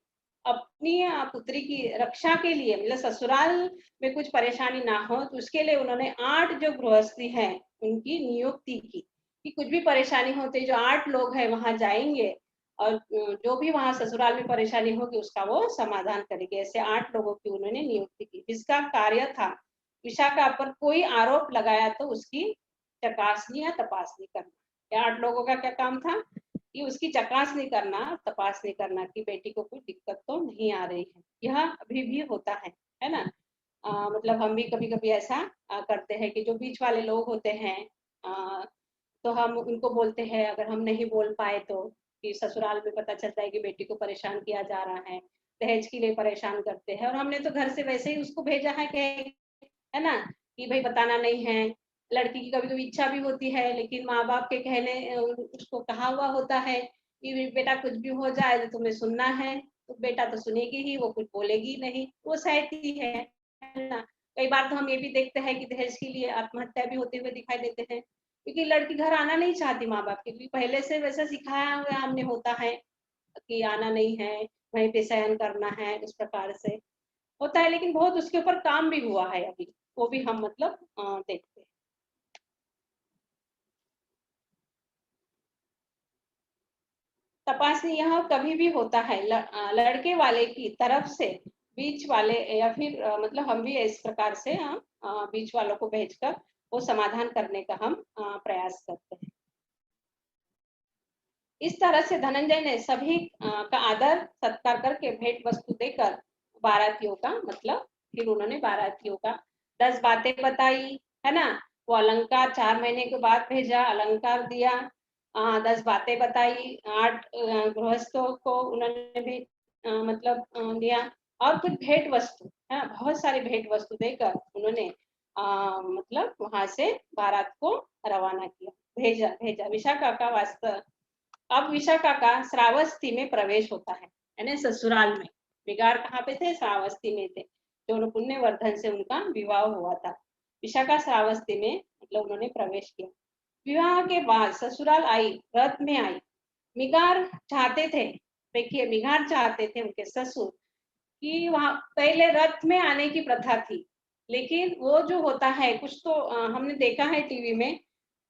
अपनी पुत्री की रक्षा के लिए मतलब ससुराल में कुछ परेशानी ना हो तो उसके लिए उन्होंने 8 जो गृहस्थी है उनकी नियुक्ति की कि कुछ भी परेशानी होती जो 8 लोग हैं वहां जाएंगे और जो भी वहां ससुराल में परेशानी होगी उसका वो समाधान करेंगे। ऐसे 8 लोगों की उन्होंने नियुक्ति की जिसका कार्य था विशाखा पर कोई आरोप लगाया तो उसकी चकासनी या तपासनी करना। 8 लोगों का क्या काम था कि उसकी चकासनी करना, तपासनी करना कि बेटी को कोई दिक्कत तो नहीं आ रही है। यह अभी भी होता है ना। मतलब हम भी कभी कभी ऐसा करते हैं कि जो बीच वाले लोग होते हैं तो हम उनको बोलते हैं, अगर हम नहीं बोल पाए तो कि ससुराल में पता चलता है कि बेटी को परेशान किया जा रहा है, दहेज के लिए परेशान करते हैं और हमने तो घर से वैसे ही उसको भेजा है कि है ना कि भाई बताना नहीं है। लड़की की कभी कभी इच्छा भी होती है लेकिन माँ बाप के कहने उसको कहा हुआ होता है कि बेटा कुछ भी हो जाए तो तुम्हें सुनना है, तो बेटा तो सुनेगी ही, वो कुछ बोलेगी नहीं, वो सहती है ना। कई बार तो हम ये भी देखते हैं कि दहेज के लिए आत्महत्या भी होते हुए दिखाई देते हैं क्योंकि लड़की घर आना नहीं चाहती माँ बाप के, क्योंकि पहले से वैसा सिखाया हुआ हमने होता है कि आना नहीं है, वहीं पे सहन करना है, इस प्रकार से होता है। लेकिन बहुत उसके ऊपर काम भी हुआ है अभी, वो भी हम मतलब देखते हैं। तपासनी यह कभी भी होता है लड़के वाले की तरफ से बीच वाले या फिर मतलब हम भी इस प्रकार से बीच वालों को भेजकर वो समाधान करने का हम प्रयास करते हैं। इस तरह से धनंजय ने सभी का आदर सत्कार करके भेंट वस्तु देकर बारातियों का मतलब फिर उन्होंने बारातियों का 10 बातें बताई है ना। वो अलंकार 4 महीने के बाद भेजा, अलंकार दिया, 10 बातें बताई, 8 गृहस्थों को उन्होंने भी मतलब दिया और कुछ भेंट वस्तु है, बहुत सारी भेंट वस्तु देकर उन्होंने मतलब वहां से बारात को रवाना किया, भेजा भेजा विशाखा का वास्तव। अब विशाखा का श्रावस्ती में प्रवेश होता है यानी ससुराल में। बिगाड़ कहाँ पे थे? श्रावस्ती में थे, जो पुण्यवर्धन से उनका विवाह हुआ था। विशाखा श्रावस्ती में मतलब उन्होंने प्रवेश किया। विवाह के बाद ससुराल आई, रथ में आई। मिगार चाहते थे, देखिए मिगार चाहते थे उनके ससुर कि वहां पहले रथ में आने की प्रथा थी, लेकिन वो जो होता है कुछ तो हमने देखा है टीवी में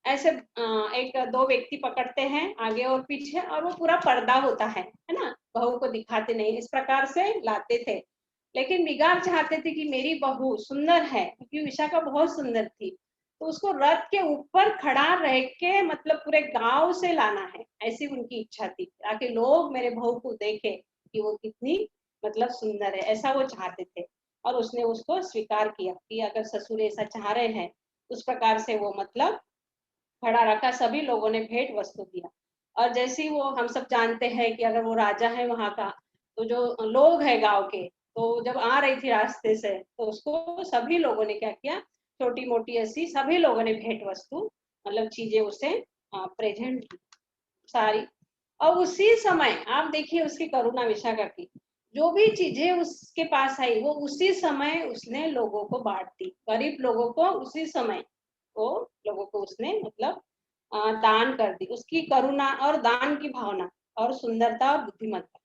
ऐसे एक दो व्यक्ति पकड़ते हैं आगे और पीछे और वो पूरा पर्दा होता है ना, बहू को दिखाते नहीं, इस प्रकार से लाते थे। लेकिन मिगार चाहते थे कि मेरी बहू सुंदर है, क्योंकि विशाखा बहुत सुंदर थी, तो उसको रथ के ऊपर खड़ा रह के मतलब पूरे गांव से लाना है, ऐसी उनकी इच्छा थी ताकि लोग मेरे बहू को देखे कि वो कितनी मतलब सुंदर है, ऐसा वो चाहते थे। और उसने उसको स्वीकार किया कि अगर ससुर ऐसा चाह रहे हैं, उस प्रकार से वो मतलब खड़ा रखा, सभी लोगों ने भेंट वस्तु दिया। और जैसे ही वो हम सब जानते हैं कि अगर वो राजा है वहां का, तो जो लोग हैं गांव के, तो जब आ रही थी रास्ते से तो उसको सभी लोगों ने क्या किया, छोटी मोटी ऐसी सभी लोगों ने भेंट वस्तु मतलब चीजें उसे प्रेजेंट की सारी। और उसी समय आप देखिए उसकी करुणा विशाखा की, जो भी चीजें उसके पास आई वो उसी समय उसने लोगों को बांट दी, गरीब लोगों को उसी समय वो लोगों को उसने मतलब दान कर दी। उसकी करुणा और दान की भावना और सुंदरता और बुद्धिमत्ता,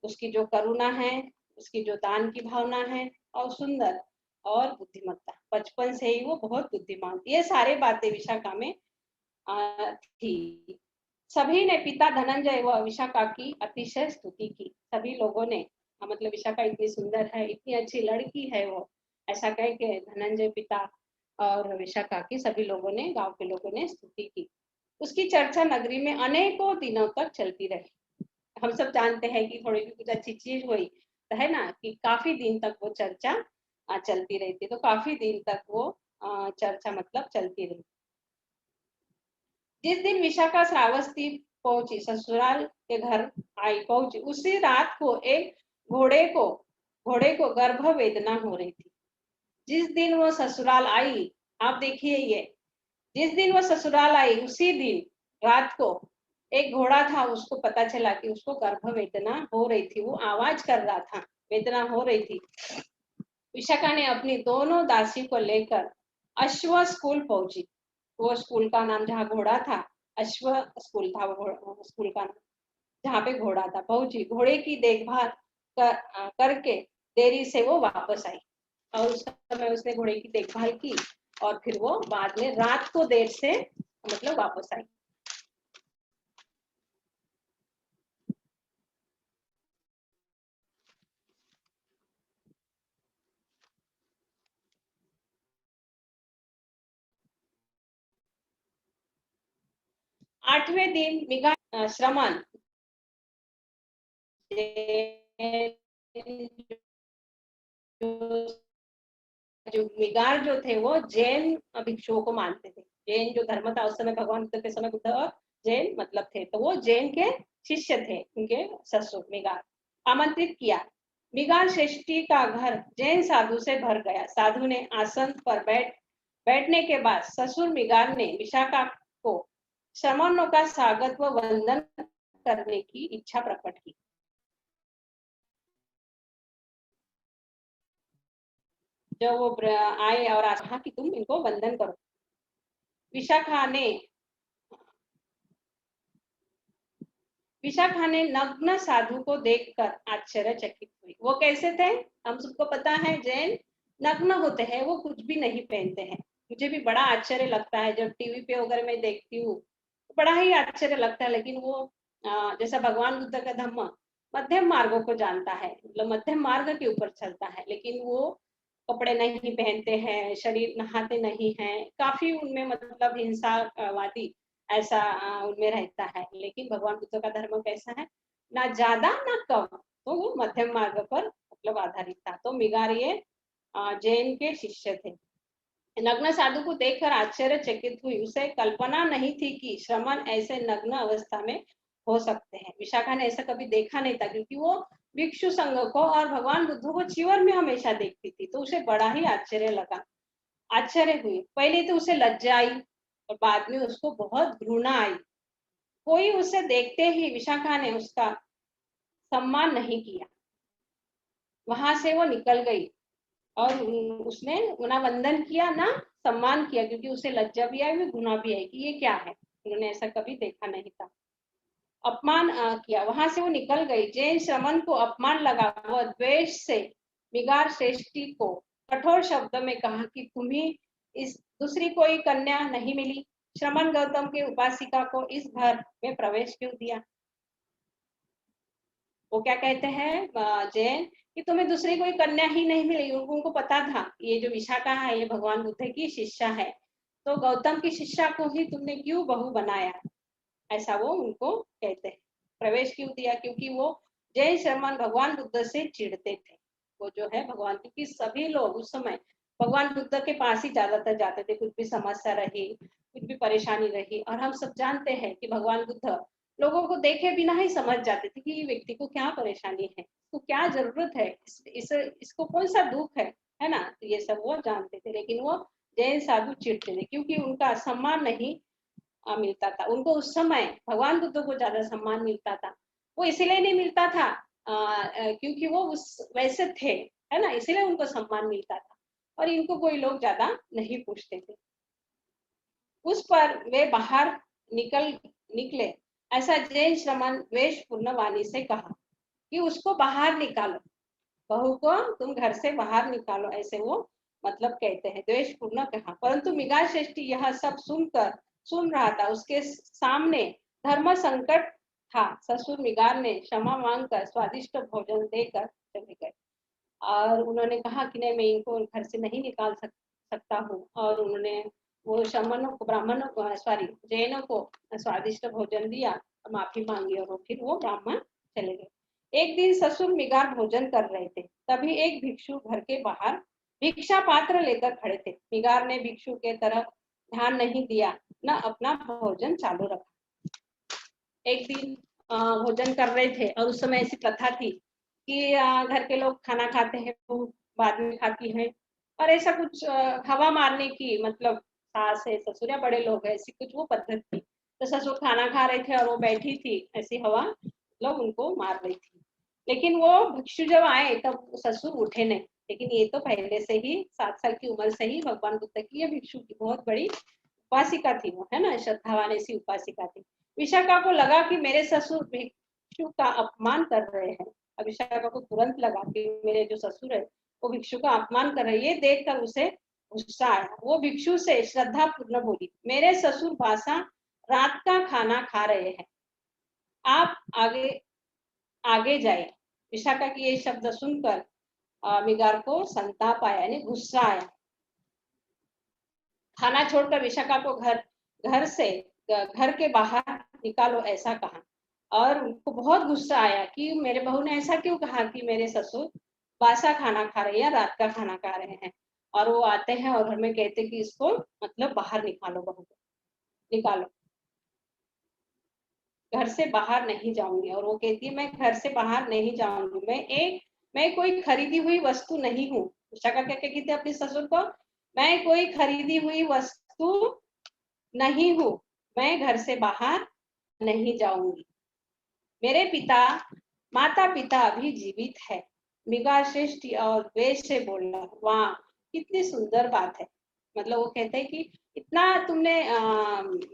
उसकी जो करुणा है, उसकी जो दान की भावना है और सुंदर और बुद्धिमत्ता, बचपन से ही वो बहुत बुद्धिमान, ये सारे बातें विशाखा में थी। सभी ने पिता धनंजय व विशाखा की अतिशय स्तुति की। सभी लोगों ने मतलब विशाखा इतनी सुंदर है, इतनी अच्छी लड़की है वो, ऐसा कह के धनंजय पिता और विशाखा की सभी लोगों ने, गांव के लोगों ने स्तुति की। उसकी चर्चा नगरी में अनेकों दिनों तक चलती रही। हम सब जानते हैं कि थोड़ी भी कुछ अच्छी चीज हुई तो है ना कि काफी दिन तक वो चर्चा चलती रहती, तो काफी दिन तक वो चर्चा मतलब चलती रही। जिस दिन विशाखा श्रावस्ती पहुंची, ससुराल के घर आई पहुंची, उसी रात को एक घोड़े को गर्भ वेदना हो रही थी। जिस दिन वो ससुराल आई, आप देखिए ये, जिस दिन वो ससुराल आई उसी दिन रात को एक घोड़ा था, उसको पता चला कि उसको गर्भ वेदना हो रही थी, वो आवाज कर रहा था, वेदना हो रही थी। विशाखा ने अपनी दोनों दासी को लेकर अश्व स्कूल पहुंची। वो स्कूल का नाम, जहाँ घोड़ा था, अश्व स्कूल था वो स्कूल का नाम, जहाँ पे घोड़ा था, पहुंची। घोड़े की देखभाल करके देरी से वो वापस आई, और उस समय उसने घोड़े की देखभाल की, और फिर वो बाद में रात को देर से मतलब वापस आई। आठवें दिन मिगा श्रमण जो मिगार जो थे वो जैन भिक्षुओं को मानते थे। जैन जो धर्म था उस समय, भगवान बुद्ध के समय बुद्ध और जैन मतलब थे, तो वो जैन के शिष्य थे, उनके ससुर मिगार आमंत्रित किया। मिगार श्रेष्ठी का घर जैन साधु से भर गया। साधु ने आसन पर बैठने के बाद ससुर मिगार ने विशाखा को श्रमणों का स्वागत व वंदन करने की इच्छा प्रकट की। जब वो आए और कहा कि तुम इनको वंदन करो। विशाखा ने विशाखा ने नग्न साधु को देखकर आश्चर्यचकित हुई। वो कैसे थे? हम सबको पता है, जैन नग्न होते हैं, वो कुछ भी नहीं पहनते हैं। मुझे भी बड़ा आश्चर्य लगता है जब टीवी पे वगैरह मैं देखती हूँ, बड़ा ही आश्चर्य लगता है। लेकिन वो जैसा भगवान बुद्ध का धम्म मध्यम मार्गों को जानता है, मतलब मध्यम मार्ग के ऊपर चलता है, लेकिन वो कपड़े नहीं पहनते हैं, शरीर नहाते नहीं हैं, काफी उनमें मतलब हिंसावादी ऐसा उनमें रहता है। लेकिन भगवान बुद्ध का धर्म कैसा है, ना ज्यादा ना कम, तो वो मध्यम मार्ग पर मतलब आधारित था। तो मिगार ये जैन के शिष्य थे। नग्न साधु को देखकर आश्चर्यचकित हुई। उसे कल्पना नहीं थी कि श्रमण ऐसे नग्न अवस्था में हो सकते हैं। विशाखा ने ऐसा कभी देखा नहीं था, क्योंकि वो भिक्षु संघ को और भगवान बुद्ध को चिवर में हमेशा देखती थी, तो उसे बड़ा ही आश्चर्य लगा, आश्चर्य हुई। पहले तो उसे लज्जा आई और बाद में उसको बहुत घृणा आई। कोई उसे देखते ही विशाखा ने उसका सम्मान नहीं किया, वहां से वो निकल गई, और उसने ना वंदन किया ना सम्मान किया, क्योंकि उसे लज्जा भी आई, घृणा भी आई कि ये क्या है, उन्होंने ऐसा कभी देखा नहीं था। अपमान किया, वहां से वो निकल गई। जैन श्रमण को अपमान लगा, वह द्वेष से मिगार श्रेष्ठी को कठोर शब्द में कहा कि तुम्हें इस दूसरी कोई कन्या नहीं मिली, श्रमण गौतम के उपासिका को इस घर में प्रवेश क्यों दिया। वो क्या कहते हैं जैन, कि तुम्हें दूसरी कोई कन्या ही नहीं मिली। उनको पता था ये जो विशाखा है ये भगवान बुद्ध की शिष्या है, तो गौतम की शिष्या को ही तुमने क्यों बहू बनाया, ऐसा वो उनको कहते हैं। प्रवेश क्यों दिया, क्योंकि वो जैन श्रमण भगवान बुद्ध से चिढ़ते थे। वो जो है भगवान, क्योंकि सभी लोग उस समय भगवान बुद्ध के पास ही ज्यादातर जाते थे, कुछ भी समस्या रही, कुछ भी परेशानी रही। और हम सब जानते हैं कि भगवान बुद्ध लोगों को देखे बिना ही समझ जाते थे कि ये व्यक्ति को क्या परेशानी है, इसको क्या जरूरत है, इसको कौन सा दुख है ना, तो ये सब वो जानते थे। लेकिन वो जैन साधु चिढ़ते थे, क्योंकि उनका सम्मान नहीं मिलता था उनको। उस समय भगवान बुद्ध को ज्यादा सम्मान मिलता था। वो इसलिए नहीं मिलता था क्योंकि वो उस वैसे थे, है ना, इसलिए उनको सम्मान मिलता था, और इनको कोई लोग ज्यादा नहीं पूछते थे। उस पर वे बाहर निकले। ऐसा जैन श्रमण द्वेषपूर्ण वाणी से कहा कि उसको बाहर निकालो, बहू को तुम घर से बाहर निकालो, ऐसे वो मतलब कहते हैं, द्वेषपूर्ण कहा। परंतु मिगार श्रेष्ठी यह सब सुन रहा था। उसके सामने धर्म संकट था। ससुर मिगार ने क्षमा मांगकर स्वादिष्ट भोजन देकर चले गए, और उन्होंने कहा कि नहीं, मैं इनको घर से नहीं निकाल सकता हूँ। और उन्होंने वो शमनों को, ब्राह्मणों को, सॉरी, जैनों को स्वादिष्ट भोजन दिया, माफी मांगी, और फिर वो ब्राह्मण चले गए। एक दिन ससुर मिगार भोजन कर रहे थे, तभी एक भिक्षु घर के बाहर भिक्षा पात्र लेकर खड़े थे। मिगार ने भिक्षु के तरफ ध्यान नहीं दिया, न अपना भोजन चालू रखा। एक दिन भोजन कर रहे थे और उस समय ऐसी प्रथा थी कि घर के लोग खाना खाते हैं वो बाद में खाती है, और ऐसा कुछ हवा मारने की, मतलब सास है ससुर या बड़े लोग है, ऐसी कुछ वो पद्धति थी। तो ससुर खाना खा रहे थे और वो बैठी थी, ऐसी हवा मतलब उनको मार रही थी। लेकिन वो भिक्षु जब आए तब ससुर उठे नहीं। लेकिन ये तो पहले से ही 7 साल की उम्र से ही भगवान बुद्ध की ये भिक्षु की बहुत बड़ी उपासिका थी वो, है ना, श्रद्धावान ऐसी उपासिका थी। विशाखा को लगा कि मेरे ससुर भिक्षु का अपमान कर रहे हैं। अब विशाखा को तुरंत लगा कि मेरे जो ससुर है वो भिक्षु का अपमान कर रहे हैं। ये देखकर उसे गुस्सा आया। वो भिक्षु से श्रद्धा पूर्ण बोली, मेरे ससुर बासा रात का खाना खा रहे हैं, आप आगे आगे जाए। विशाखा की ये शब्द सुनकर मिगार को संताप आया, यानी गुस्सा आया। खाना छोड़कर विशाखा को घर के बाहर निकालो, ऐसा कहा। और उनको बहुत गुस्सा आया कि मेरे बहू ने ऐसा क्यों कहा कि मेरे ससुर बासा खाना खा रहे हैं, रात का खाना खा रहे हैं। और वो आते हैं और घर में कहते कि इसको मतलब बाहर निकालो, बहू को निकालो, घर से बाहर नहीं जाऊंगी। और वो कहती है मैं घर से बाहर नहीं जाऊंगी, मैं कोई खरीदी हुई वस्तु नहीं हूँ। विशाखा क्या कहती थी अपने ससुर को, मैं कोई खरीदी हुई वस्तु नहीं हूँ, मैं घर से बाहर नहीं जाऊंगी। मेरे माता पिता अभी जीवित है। मिगा श्रेष्ठ और द्वेष से बोलना, वाह कितनी सुंदर बात है। मतलब वो कहते हैं कि इतना तुमने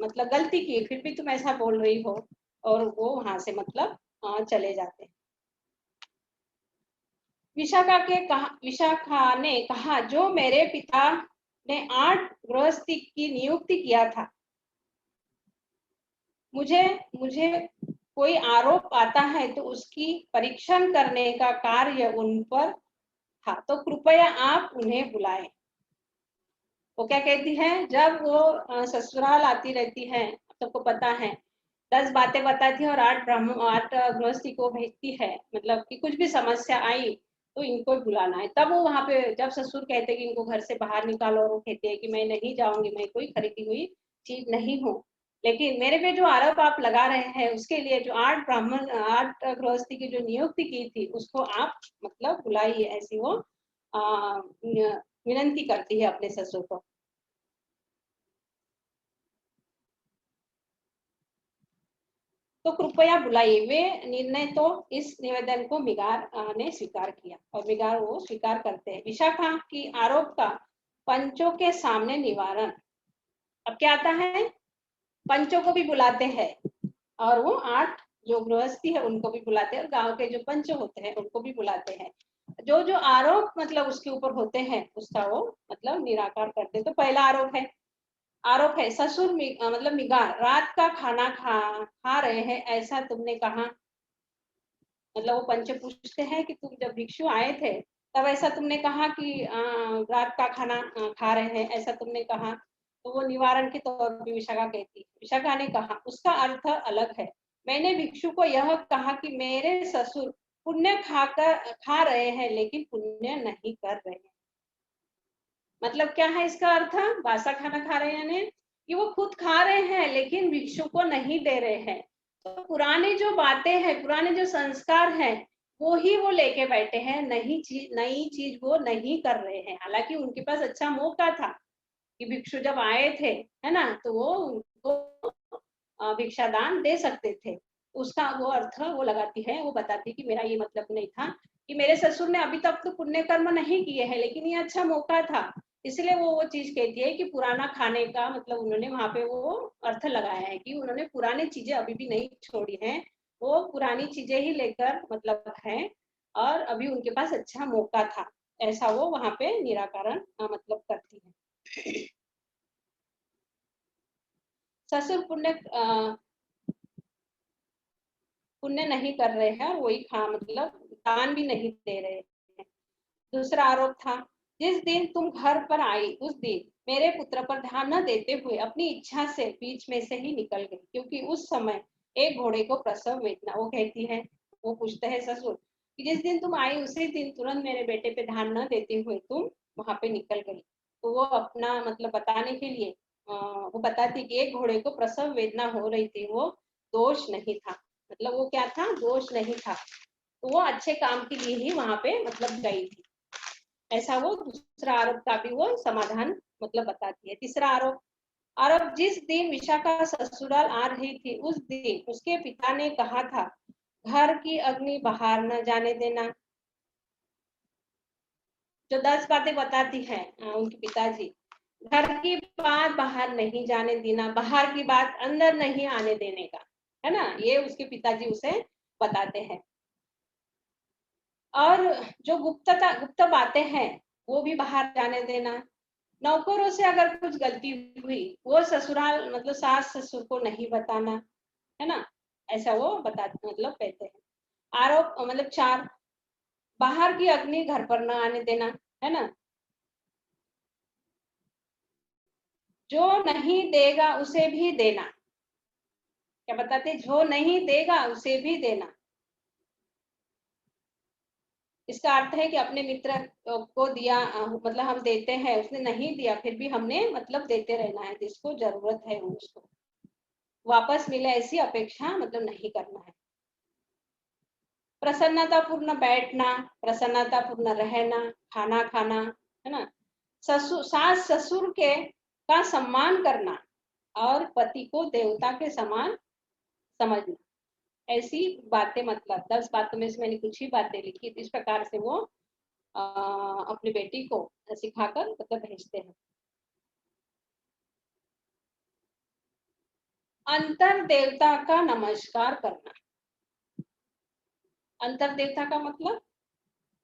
मतलब गलती की, फिर भी तुम ऐसा बोल रही हो। और वो वहां से मतलब चले जाते हैं। विशाखा ने कहा, जो मेरे पिता ने 8 गृहस्थी की नियुक्ति किया था, मुझे मुझे कोई आरोप आता है तो उसकी परीक्षण करने का कार्य उन पर था, तो कृपया आप उन्हें बुलाएं। वो क्या कहती है, जब वो ससुराल आती रहती है, सबको पता है, 10 बातें बताती है और 8 गृहस्थी को भेजती है, मतलब कि कुछ भी समस्या आई तो इनको बुलाना है। तब वो वहां पे जब ससुर कहते हैं कि इनको घर से बाहर निकालो, और वो कहते हैं कि मैं नहीं जाऊंगी, मैं कोई खरीदी हुई चीज नहीं हूँ। लेकिन मेरे पे जो आरोप आप लगा रहे हैं उसके लिए जो 8 गृहस्थी की जो नियुक्ति की थी उसको आप मतलब बुलाइए, ऐसी वो विनंती करती है अपने ससुर को। तो कृपया बुलाइए। वे निर्णय तो इस निवेदन को मिगार ने स्वीकार किया, और मिगार वो स्वीकार करते हैं। विशाखा की आरोप का पंचों के सामने निवारण। अब क्या आता है, पंचों को भी बुलाते हैं, और वो 8 जो गृहस्थी है उनको भी बुलाते हैं, और गांव के जो पंच होते हैं उनको भी बुलाते हैं। जो जो आरोप मतलब उसके ऊपर होते हैं उसका वो मतलब निराकार करते हैं। तो पहला आरोप है ससुर मतलब मिगार रात का खाना खा रहे हैं, ऐसा तुमने कहा। मतलब वो पंच पूछते हैं कि तुम जब भिक्षु आए थे तब ऐसा तुमने कहा कि रात का खाना खा रहे हैं, ऐसा तुमने कहा। तो वो निवारण के तौर पर विशाखा ने कहा, उसका अर्थ अलग है। मैंने भिक्षु को यह कहा कि मेरे ससुर पुण्य खा रहे हैं लेकिन पुण्य नहीं कर रहे हैं। मतलब क्या है इसका अर्थ, बासा खाना खा रहे हैं यानी कि वो खुद खा रहे हैं लेकिन भिक्षु को नहीं दे रहे हैं। तो पुरानी जो बातें हैं, पुराने जो संस्कार हैं, वो ही वो लेके बैठे हैं, नई चीज वो नहीं कर रहे हैं। हालांकि उनके पास अच्छा मौका था कि भिक्षु जब आए थे, है ना, तो वो उनको भिक्षा दान दे सकते थे। उसका वो अर्थ वो लगाती है, वो बताती कि मेरा ये मतलब नहीं था कि मेरे ससुर ने अभी तक तो पुण्य कर्म नहीं किए हैं, लेकिन ये अच्छा मौका था, इसलिए वो चीज कहती है कि पुराना खाने का मतलब उन्होंने वहां पे वो अर्थ लगाया है कि उन्होंने पुरानी चीजें अभी भी नहीं छोड़ी हैं, वो पुरानी चीजें ही लेकर मतलब है, और अभी उनके पास अच्छा मौका था, ऐसा वो वहां पे निराकरण मतलब करती है। ससुर पुण्य नहीं कर रहे हैं और वही खा मतलब दान भी नहीं दे रहे हैं। दूसरा आरोप था, जिस दिन तुम घर पर आई उस दिन मेरे पुत्र पर ध्यान न देते हुए अपनी इच्छा से बीच में से ही निकल गई, क्योंकि उस समय एक घोड़े को प्रसव वेदना, वो कहती है वो पूछते हैं ससुर कि जिस दिन तुम आई उसी दिन तुरंत मेरे बेटे पे ध्यान न देते हुए तुम वहां पे निकल गई। तो वो अपना मतलब बताने के लिए वो बताती कि एक घोड़े को प्रसव वेदना हो रही थी, वो दोष नहीं था, मतलब वो क्या था, दोष नहीं था, तो वो अच्छे काम के लिए ही वहां पे मतलब गई थी। ऐसा वो दूसरा आरोप का भी वो समाधान मतलब बताती है। तीसरा आरोप, आरोप जिस दिन विशाखा ससुराल आ रही थी उस दिन उसके पिता ने कहा था घर की अग्नि बाहर न जाने देना। जो 10 बातें बताती है उनके पिताजी, घर की बात बाहर नहीं जाने देना, बाहर की बात अंदर नहीं आने देने का, है ना, ये उसके पिताजी उसे बताते हैं। और जो गुप्त बातें हैं वो भी बाहर जाने देना। नौकरों से अगर कुछ गलती हुई वो ससुराल मतलब सास ससुर को नहीं बताना, है ना, ऐसा वो बता मतलब कहते हैं। आरोप मतलब 4, बाहर की अग्नि घर पर न आने देना, है ना, जो नहीं देगा उसे भी देना। क्या बताते, जो नहीं देगा उसे भी देना। इसका अर्थ है कि अपने मित्र को दिया मतलब हम देते हैं, उसने नहीं दिया फिर भी हमने मतलब देते रहना है, जिसको जरूरत है उसको वापस मिले ऐसी अपेक्षा मतलब नहीं करना है। प्रसन्नतापूर्ण बैठना, प्रसन्नतापूर्ण रहना, खाना खाना, है ना, ससुर सास ससुर के का सम्मान करना और पति को देवता के समान समझना। ऐसी बातें मतलब 10 बातों में से मैंने कुछ ही बातें लिखी, इस प्रकार से वो अपनी बेटी को सिखाकर मतलब भेजते हैं। अंतर देवता का नमस्कार करना। अंतर देवता का मतलब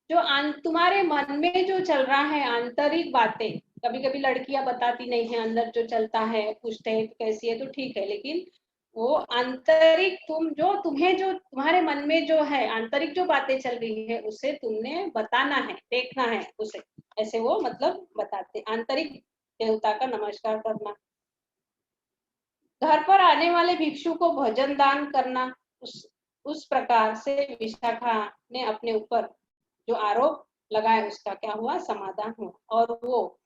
जो तुम्हारे मन में जो चल रहा है आंतरिक बातें, कभी कभी लड़कियां बताती नहीं है, अंदर जो चलता है पूछते हैं कैसी है तो ठीक है, लेकिन वो आंतरिक तुम जो तुम्हें जो तुम्हारे मन में जो है आंतरिक जो बातें चल रही है उसे तुमने बताना है, देखना है उसे, ऐसे वो मतलब बताते। आंतरिक देवता का नमस्कार करना, घर पर आने वाले भिक्षु को भोजन दान करना। उस प्रकार से विशाखा ने अपने ऊपर जो आरोप लगाया उसका क्या हुआ, समाधान हुआ और वो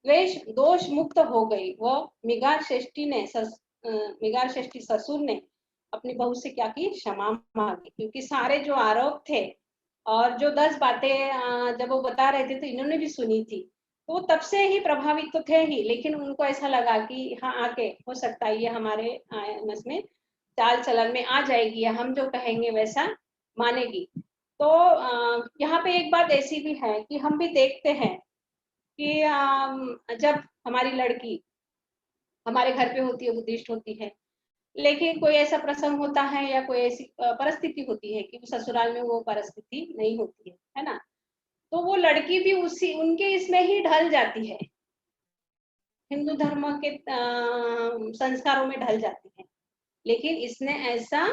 द्वेष दोष मुक्त हो गई। वो मिगार श्रेष्ठी ने मिगार श्रेष्ठी ससुर ने अपनी बहू से क्या की, क्षमा मांगी, क्योंकि सारे जो आरोप थे और जो 10 बातें जब वो बता रहे थे तो इन्होंने भी सुनी थी, तो वो तब से ही प्रभावित तो थे ही, लेकिन उनको ऐसा लगा कि हाँ आके हो सकता है ये हमारे में चाल चलन में आ जाएगी या हम जो कहेंगे वैसा मानेगी। तो यहाँ पे एक बात ऐसी भी है कि हम भी देखते हैं कि जब हमारी लड़की हमारे घर पे होती है, बुद्धिस्ट होती है, लेकिन कोई ऐसा प्रसंग होता है या कोई ऐसी परिस्थिति होती है कि ससुराल में वो परिस्थिति नहीं होती है ना, तो वो लड़की भी उसी उनके इसमें ही ढल जाती है, हिंदू धर्म के संस्कारों में ढल जाती है। लेकिन इसने ऐसा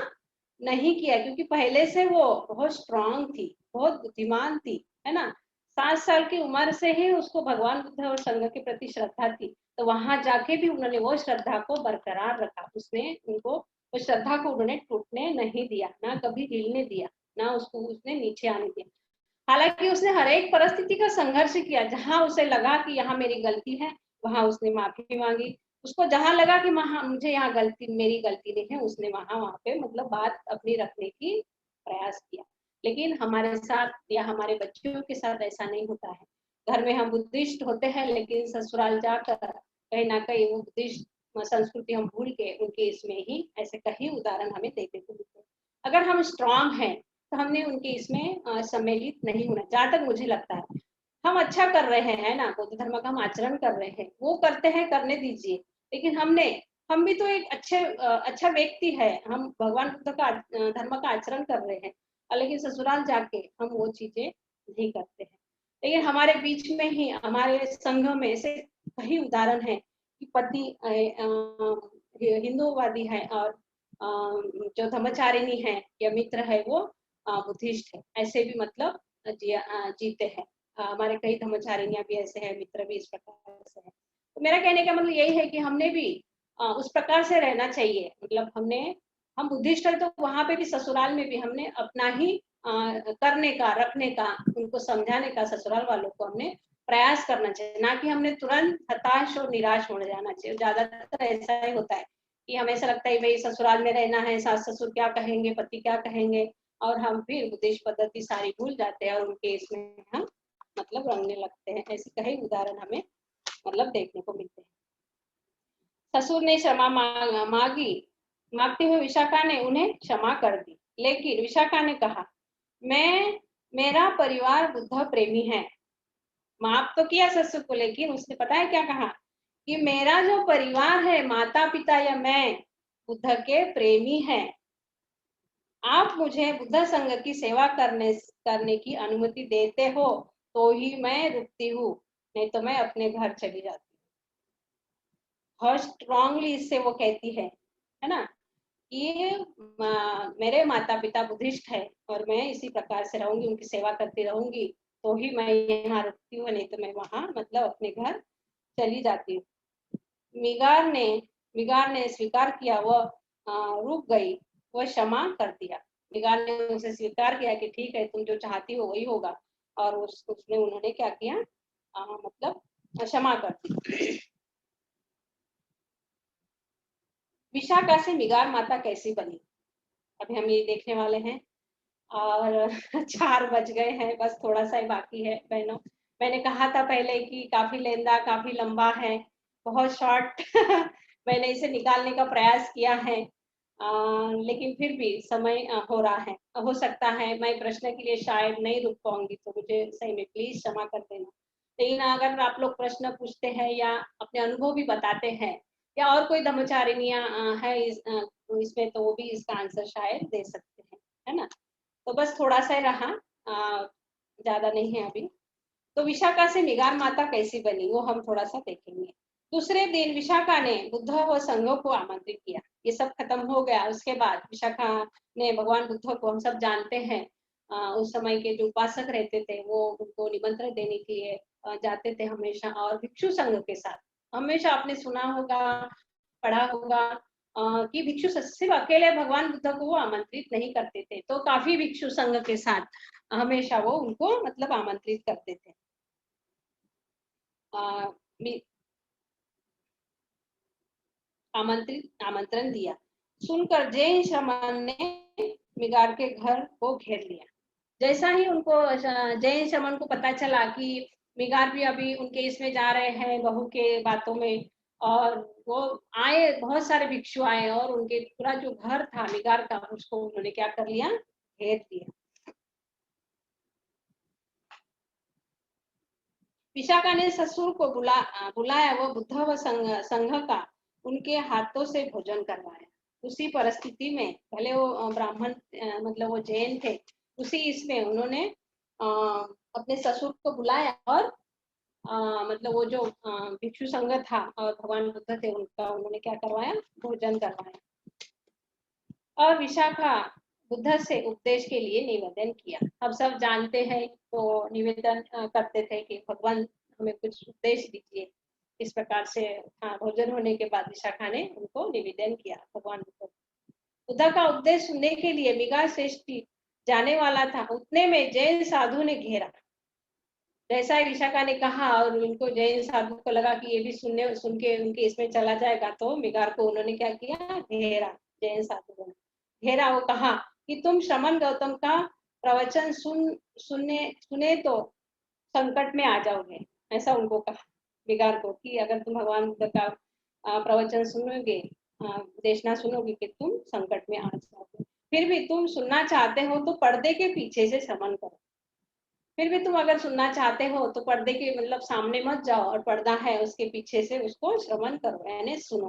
नहीं किया क्योंकि पहले से वो बहुत स्ट्रांग थी, बहुत बुद्धिमान थी, है ना, 7 साल की उम्र से ही उसको भगवान बुद्ध और संघ के प्रति श्रद्धा थी, तो वहां जाके भी उन्होंने वो श्रद्धा को बरकरार रखा, उसने उनको वो श्रद्धा को उन्होंने टूटने नहीं दिया, ना कभी हिलने दिया, ना उसको उसने नीचे आने दिया। हालांकि उसने हर एक परिस्थिति का संघर्ष किया, जहां उसे लगा कि यहाँ मेरी गलती है वहां उसने माफी मांगी, उसको जहां लगा कि मुझे यहाँ गलती मेरी गलती नहीं है उसने वहां पे मतलब बात अपनी रखने की प्रयास किया। लेकिन हमारे साथ या हमारे बच्चों के साथ ऐसा नहीं होता है। घर में हम बुद्धिस्ट होते हैं लेकिन ससुराल जाकर कहीं ना कहीं वो बुद्धिस्ट संस्कृति हम भूल के उनके इसमें ही ऐसे कई उदाहरण हमें देखने को मिलते हैं। अगर हम स्ट्रांग हैं तो हमने उनके इसमें सम्मिलित नहीं होना, जहां तक मुझे लगता है। हम अच्छा कर रहे हैं, है ना, बौद्ध धर्म का हम आचरण कर रहे हैं, वो करते हैं करने दीजिए, लेकिन हम भी तो एक अच्छा व्यक्ति है, हम भगवान बुद्ध का धर्म का आचरण कर रहे हैं, लेकिन ससुराल जाके हम वो चीजें नहीं करते हैं। लेकिन हमारे बीच में ही हमारे संघ में ऐसे कई उदाहरण है कि पति हिंदूवादी है और जो धर्मचारिणी है या मित्र है वो बुद्धिस्ट है, ऐसे भी मतलब जीते हैं। हमारे कई धर्मचारिणियां भी ऐसे हैं, मित्र भी इस प्रकार से है। तो मेरा कहने का मतलब यही है कि हमने भी उस प्रकार से रहना चाहिए, मतलब हमने हम बुद्धिस्ट है तो वहां पे भी ससुराल में भी हमने अपना ही करने का, रखने का, उनको समझाने का ससुराल वालों को हमने प्रयास करना चाहिए, ना कि हमने तुरंत हताश और निराश हो जाना चाहिए। ज्यादातर ऐसा ही होता है कि हमें ऐसा लगता है भाई ससुराल में रहना है, सास ससुर क्या कहेंगे, पति क्या कहेंगे, और हम फिर बुद्धिस्ट पद्धति सारी भूल जाते हैं और उनके इसमें हम मतलब रंगने लगते हैं। ऐसे कई उदाहरण हमें मतलब देखने को मिलते हैं। ससुर ने क्षमा मांगी, मांगते हुए विशाखा ने उन्हें क्षमा कर दी, लेकिन विशाखा ने कहा मैं मेरा परिवार बुद्ध प्रेमी है। माफ तो किया ससुर को, लेकिन उसने पता है क्या कहा कि मेरा जो परिवार है, माता पिता या मैं बुद्ध के प्रेमी हैं। आप मुझे बुद्ध संघ की सेवा करने की अनुमति देते हो तो ही मैं रुकती हूँ, नहीं तो मैं अपने घर चली जाती हूँ। बहुत स्ट्रांगली इससे वो कहती है ना, ये मेरे माता पिता बुद्धिस्ट है और मैं इसी प्रकार से रहूंगी, उनकी सेवा करती रहूंगी, तो ही मैं यहाँ रुकती हूँ, नहीं तो मैं वहां मतलब अपने घर चली जाती हूँ। मिगार ने मिगार ने स्वीकार किया, वह रुक गई, वह क्षमा कर दिया। मिगार ने उसे स्वीकार किया कि ठीक है, तुम जो चाहती हो वही होगा, और उसने उन्होंने क्या किया, मतलब क्षमा कर दी। विशाखा से मिगार माता कैसी बनी, अभी हम ये देखने वाले हैं। और 4 बज गए हैं, बस थोड़ा सा ही बाकी है बहनों। मैंने कहा था पहले कि काफी लेंदा, काफी लंबा है, बहुत शॉर्ट मैंने इसे निकालने का प्रयास किया है, लेकिन फिर भी समय हो रहा है, हो सकता है मैं प्रश्न के लिए शायद नहीं रुक पाऊंगी, तो मुझे सही में प्लीज क्षमा कर देना। लेकिन अगर आप लोग प्रश्न पूछते हैं या अपने अनुभव भी बताते हैं, या और कोई धर्मचारिणियां है इसमें, तो वो भी इसका आंसर शायद दे सकते हैं, है ना। तो बस थोड़ा सा ही रहा, ज्यादा नहीं है अभी। तो विशाखा से मिगार माता कैसी बनी वो हम थोड़ा सा देखेंगे। दूसरे दिन विशाखा ने बुद्ध व संघों को आमंत्रित किया। ये सब खत्म हो गया, उसके बाद विशाखा ने भगवान बुद्ध को, हम सब जानते हैं, उस समय के जो उपासक रहते थे वो उनको निमंत्रण देने के लिए जाते थे हमेशा, और भिक्षु संघ के साथ। हमेशा आपने सुना होगा, पढ़ा होगा कि भिक्षु सिर्फ अकेले भगवान बुद्ध को वो आमंत्रित नहीं करते थे, तो काफी भिक्षु संघ के साथ हमेशा वो उनको मतलब आमंत्रित करते थे। आमंत्रण दिया। सुनकर जैन शमन ने मिगार के घर को घेर लिया। जैसा ही उनको जैन शमन को पता चला कि मिगार भी अभी उनके इसमें जा रहे हैं बहू के बातों में, और वो आए, बहुत सारे भिक्षु आए और उनके पूरा जो घर था मिगार का, उसको उन्होंने क्या कर लिया, घेर दिया। विशाखा ने ससुर को बुलाया, वो बुद्ध व संघ का उनके हाथों से भोजन करवाया। उसी परिस्थिति में, भले वो ब्राह्मण मतलब वो जैन थे, उसी इसमें उन्होंने अपने ससुर को बुलाया और मतलब वो जो भिक्षु संघ था और भगवान बुद्ध थे, उनका उन्होंने क्या करवाया, भोजन करवाया। और विशाखा बुद्ध से उपदेश के लिए निवेदन किया। हम सब जानते हैं, तो निवेदन करते थे कि भगवान हमें कुछ उपदेश दीजिए। इस प्रकार से भोजन होने के बाद विशाखा ने उनको निवेदन किया भगवान बुद्ध। बुद्ध का उपदेश सुनने के लिए मिगा श्रेष्ठ जाने वाला था, उतने में जैन साधु ने घेरा। जैसा ही विशाखा ने कहा और उनको जैन साधु को लगा कि ये भी सुन के उनके इसमें चला जाएगा, तो मिगार को उन्होंने क्या किया, घेरा। जैन साधु ने घेरा, वो कहा कि तुम श्रमण गौतम का प्रवचन सुने तो संकट में आ जाओगे। ऐसा उनको कहा मिगार को कि अगर तुम भगवान बुद्ध का प्रवचन सुनोगे, देशना सुनोगे, कि तुम संकट में आ जाओगे। फिर भी तुम सुनना चाहते हो तो पर्दे के पीछे से श्रवण करो। फिर भी तुम अगर सुनना चाहते हो तो पर्दे के मतलब सामने मत जाओ, और पर्दा है उसके पीछे से उसको श्रवण करो, यानी सुनो।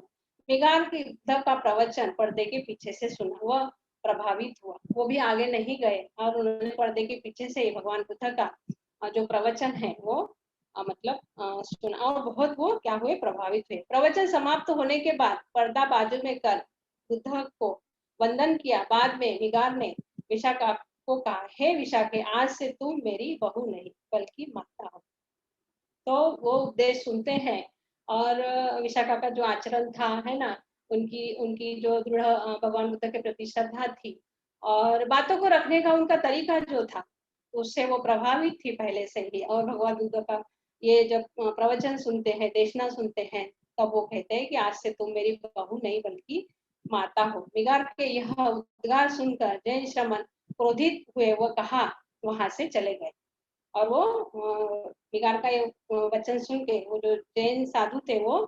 मिगार के बुद्ध का प्रवचन पर्दे के पीछे से सुना, वह प्रभावित हुआ, वो भी आगे नहीं गए और उन्होंने पर्दे के पीछे से भगवान बुद्ध का जो प्रवचन है वो मतलब सुना, और बहुत वो क्या हुए, प्रभावित हुए। प्रवचन समाप्त होने के बाद पर्दा बाजू में कर बुद्ध को वंदन किया। बाद में मिगार ने विशाखा को कहा, हे विशाखे, आज से तुम मेरी बहू नहीं बल्कि माता हो। तो वो उपदेश सुनते हैं, और विशाखा का जो आचरण था, है ना, उनकी उनकी जो दृढ़ भगवान बुद्ध के प्रति श्रद्धा थी और बातों को रखने का उनका तरीका जो था उससे वो प्रभावित थी पहले से ही। और भगवान बुद्ध का ये जब प्रवचन सुनते हैं, देशना सुनते हैं, तब वो कहते हैं कि आज से तुम मेरी बहू नहीं बल्कि माता हो। मिगार के यह उद्गार सुनकर जैन श्रमण क्रोधित हुए, वो कहा वहां से चले गए। और वो मिगार का ये वचन सुन के वो जो जैन साधु थे वो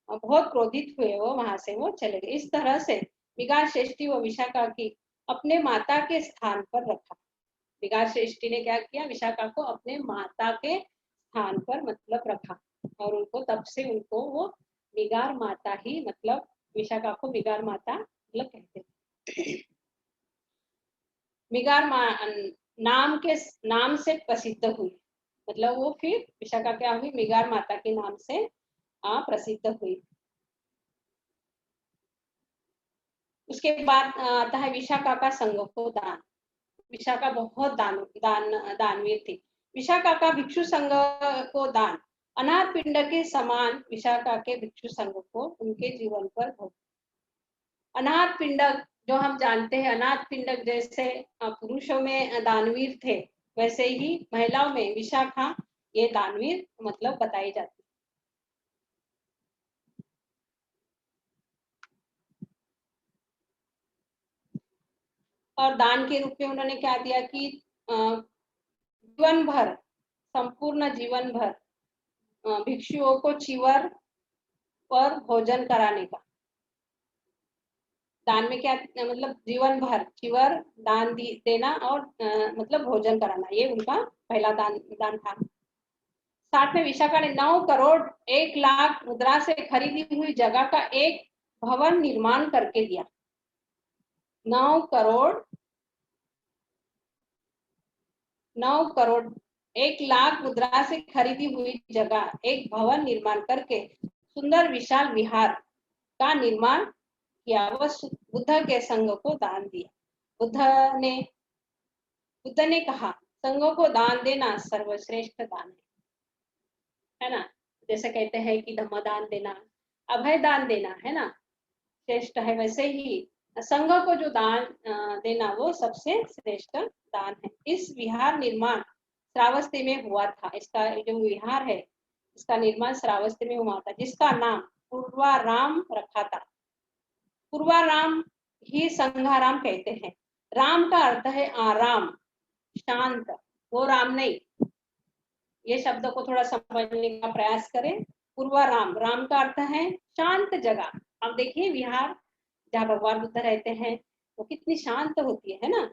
बहुत क्रोधित हुए, वो वहां से वो चले गए। इस तरह से मिगार श्रेष्ठी व विशाखा की अपने माता के स्थान पर रखा। मिगार श्रेष्ठी ने क्या किया, विशाखा को अपने माता के स्थान पर मतलब रखा और उनको तब से उनको वो मिगार माता ही मतलब विशाखा को मिगार माता मतलब कहते हैं। मिगार नाम से प्रसिद्ध हुई, मतलब वो फिर विशाखा क्या हुई, मिगार माता के नाम से प्रसिद्ध हुई। उसके बाद आता है विशाखा का संघ को दान। विशाखा बहुत दानवीर थी। विशाखा का भिक्षु संघ को दान, अनाथ पिंड के समान विशाखा के भिक्षु संघ को उनके जीवन पर भोग। अनाथ पिंडक जो हम जानते हैं, अनाथ पिंडक जैसे पुरुषों में दानवीर थे, वैसे ही महिलाओं में विशाखा ये दानवीर मतलब बताई जाती। और दान के रूप में उन्होंने क्या दिया कि जीवन भर, संपूर्ण जीवन भर भिक्षुओं को चीवर पर भोजन कराने का। दान में क्या मतलब जीवन भर चीवर दान देना और मतलब भोजन कराना, ये उनका पहला दान था। साथ में विशाखा ने 9 करोड़ 1 लाख मुद्रा से खरीदी हुई जगह का एक भवन निर्माण करके दिया। 9 करोड़ 1 लाख मुद्रा से खरीदी हुई जगह एक भवन निर्माण करके सुंदर विशाल विहार का निर्माण किया। वह बुद्ध के संघ को दान दिया। बुद्ध ने कहा, संघों को दान देना सर्वश्रेष्ठ दान है ना। जैसे कहते हैं कि धम्मदान देना, अभय दान देना है ना, श्रेष्ठ है, वैसे ही संघ को जो दान देना वो सबसे श्रेष्ठ दान है। इस विहार निर्माण श्रावस्ती में हुआ था। इसका जो विहार है इसका निर्माण श्रावस्ती में हुआ था, जिसका नाम पूर्वाराम रखा था। पूर्वाराम ही संघाराम कहते हैं। राम का अर्थ है आराम, शांत, वो राम नहीं। ये शब्द को थोड़ा समझने का प्रयास करें। पूर्वाराम, राम का अर्थ है शांत जगह। अब देखिए विहार जहाँ भगवान बुद्ध रहते हैं वो कितनी शांत होती है ना।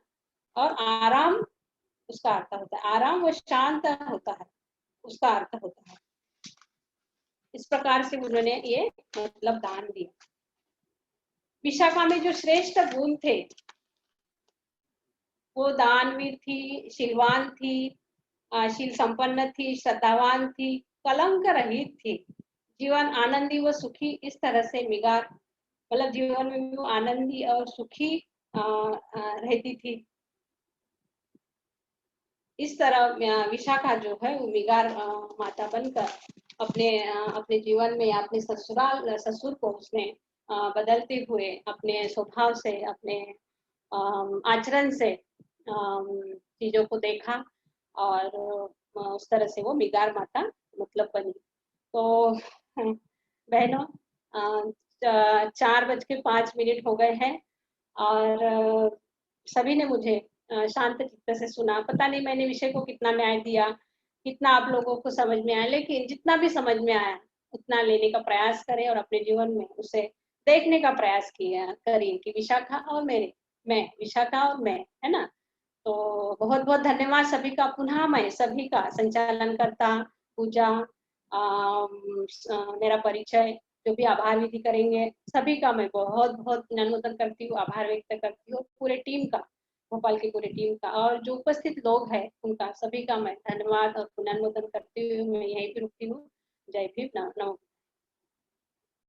और आराम उसका अर्थ होता है, आराम वो शांत होता है, उसका अर्थ होता है। इस प्रकार से उन्होंने ये मतलब दान दिया। विशाखा में जो श्रेष्ठ गुण थे, वो दानवीर थी, शीलवान थी, शील संपन्न थी, श्रद्धावान थी, कलंक रहित थी, जीवन आनंदी व सुखी। इस तरह से मिगार मतलब जीवन में वो आनंदी और सुखी रहती थी। इस तरह विशाखा जो है वो मिगार माता बनकर अपने जीवन में अपने ससुर को उसने बदलते हुए अपने स्वभाव से, अपने आचरण से चीजों को देखा और उस तरह से वो मिगार माता मतलब बनी। तो बहनों 4:05 हो गए हैं और सभी ने मुझे शांत चित्त से सुना। पता नहीं मैंने विषय को कितना न्याय दिया, कितना आप लोगों को समझ में आया, लेकिन जितना भी समझ में आया उतना लेने का प्रयास करें और अपने जीवन में उसे देखने का प्रयास करिए कि विशाखा और मैं विशाखा और मैं, है ना। तो बहुत बहुत धन्यवाद सभी का। पुनः मैं सभी का संचालन करता पूजा मेरा परिचय जो भी आभार विधि करेंगे सभी का मैं बहुत बहुत अनुमोदन करती हूँ, आभार व्यक्त करती हूँ पूरे टीम का, भोपाल की पूरी टीम का, और जो उपस्थित लोग हैं उनका सभी का मैं धन्यवाद और पुनर्नोदन करती हूँ। मैं यहीं पे रुकती हूँ। जय भीम, नमो।